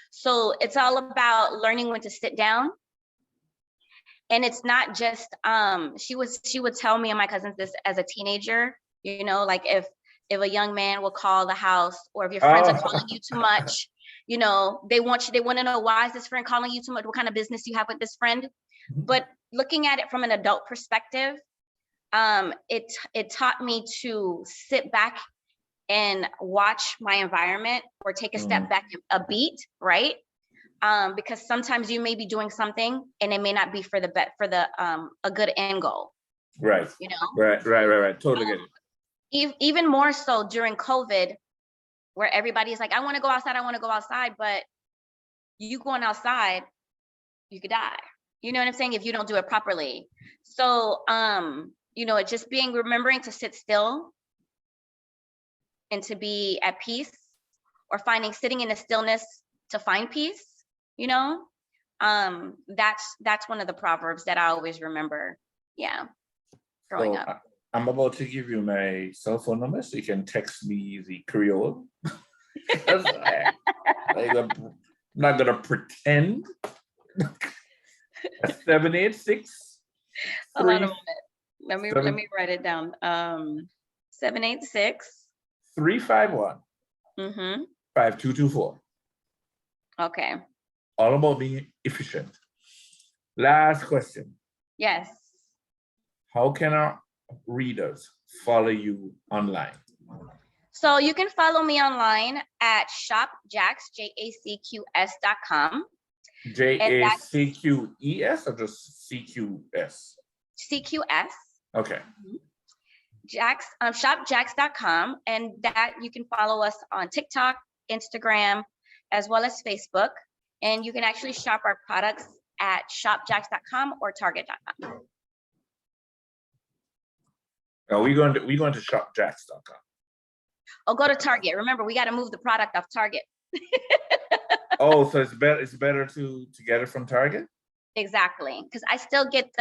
So it's all about learning when to sit down. And it's not just she would tell me and my cousins this as a teenager, you know, like if a young man will call the house, or if your friends are calling you too much, you know, they want to know, why is this friend calling you too much? What kind of business do you have with this friend? But looking at it from an adult perspective, it taught me to sit back and watch my environment, or take a step back a beat, right? Because sometimes you may be doing something and it may not be for a good end goal. Right. You know? Right. Totally get it. Even more so during COVID, where everybody's like, I want to go outside, but you going outside, you could die. You know what I'm saying? If you don't do it properly. So, you know, it just remembering to sit still and to be at peace, or sitting in the stillness to find peace, you know? That's one of the proverbs that I always remember. Yeah. Growing up. I'm about to give you my cell phone number so you can text me the Creole. I'm not gonna pretend. 786. Hold on a moment. Let me write it down. 786 351 5224. Okay. All about being efficient. Last question. Yes. How can our readers follow you online? So you can follow me online at shopjacques, JACQS.com. JACQES or just CQS? CQS. Okay. Jacques, shopjacques.com, and that you can follow us on TikTok, Instagram, as well as Facebook. And you can actually shop our products at shopjacques.com or target.com. No, we're going to shopjacques.com. Oh, go to Target. Remember, we got to move the product off Target. Oh, so it's better to get it from Target? Exactly, because I still get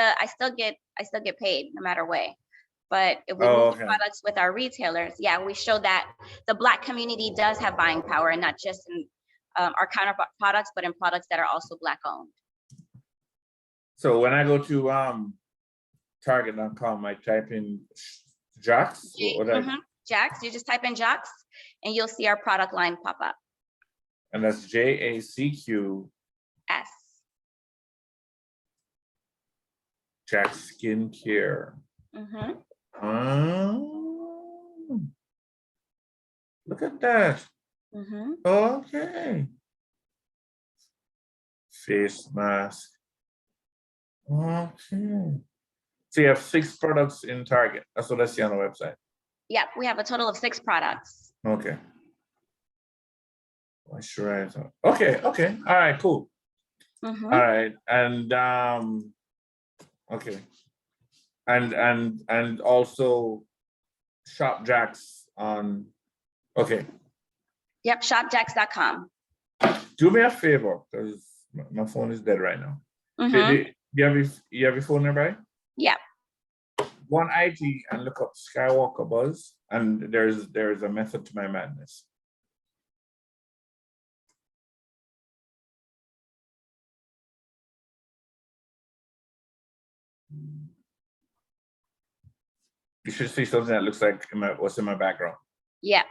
paid no matter way. But if we move the products with our retailers, yeah, we show that the Black community does have buying power, and not just in our counterpart products, but in products that are also Black owned. So when I go to Target.com, I type in Jacques. Jacques, you just type in Jacques, and you'll see our product line pop up. And that's JACQS. Jacques Skincare. Look at that. Okay. Face mask. Okay. So you have 6 products in Target. That's what I see on the website. Yeah, we have a total of 6 products. Okay. Okay. All right, cool. All right. And okay. And also Shop Jacques on Yep, shopjacques.com. Do me a favor, because my phone is dead right now. You have your phone number, right? Yeah. Go on IG and look up Skywalker Buzz, and there's a method to my madness. You should see something that looks like what's in my background. Yeah.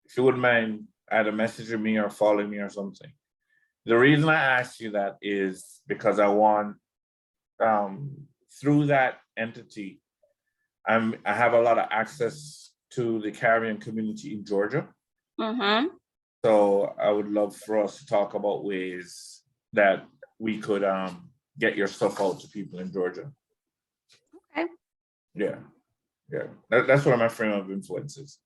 If you wouldn't mind either messaging me or following me or something. The reason I asked you that is because I want, through that entity, I have a lot of access to the Caribbean community in Georgia. Mm-hmm. So I would love for us to talk about ways that we could get your stuff out to people in Georgia. Okay. Yeah. That's what my frame of influence is.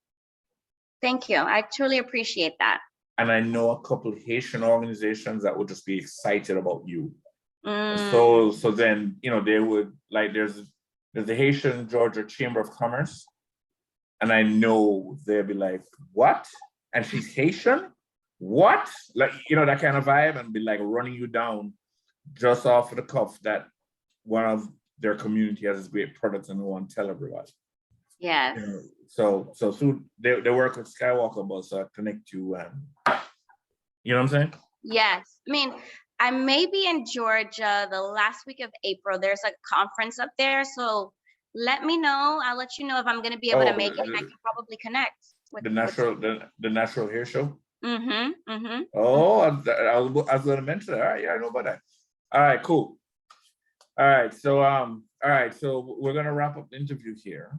Thank you. I truly appreciate that. And I know a couple of Haitian organizations that would just be excited about you. Mm. So then, they would, like, there's the Haitian Georgia Chamber of Commerce. And I know they'll be like, what? And she's Haitian? What? Like, that kind of vibe, and be like running you down just off of the cuff that one of their community has this great product and they want to tell everybody. Yes. So they work with Skywalker Bus, so I connect you, you know what I'm saying? Yes. I mean, I may be in Georgia the last week of April. There's a conference up there. So let me know. I'll let you know if I'm going to be able to make it. I can probably connect with the natural hair show. Mm-hmm. Mm-hmm. Oh, I was going to mention that. All right, yeah, I know about that. All right, cool. All right, so we're gonna wrap up the interview here.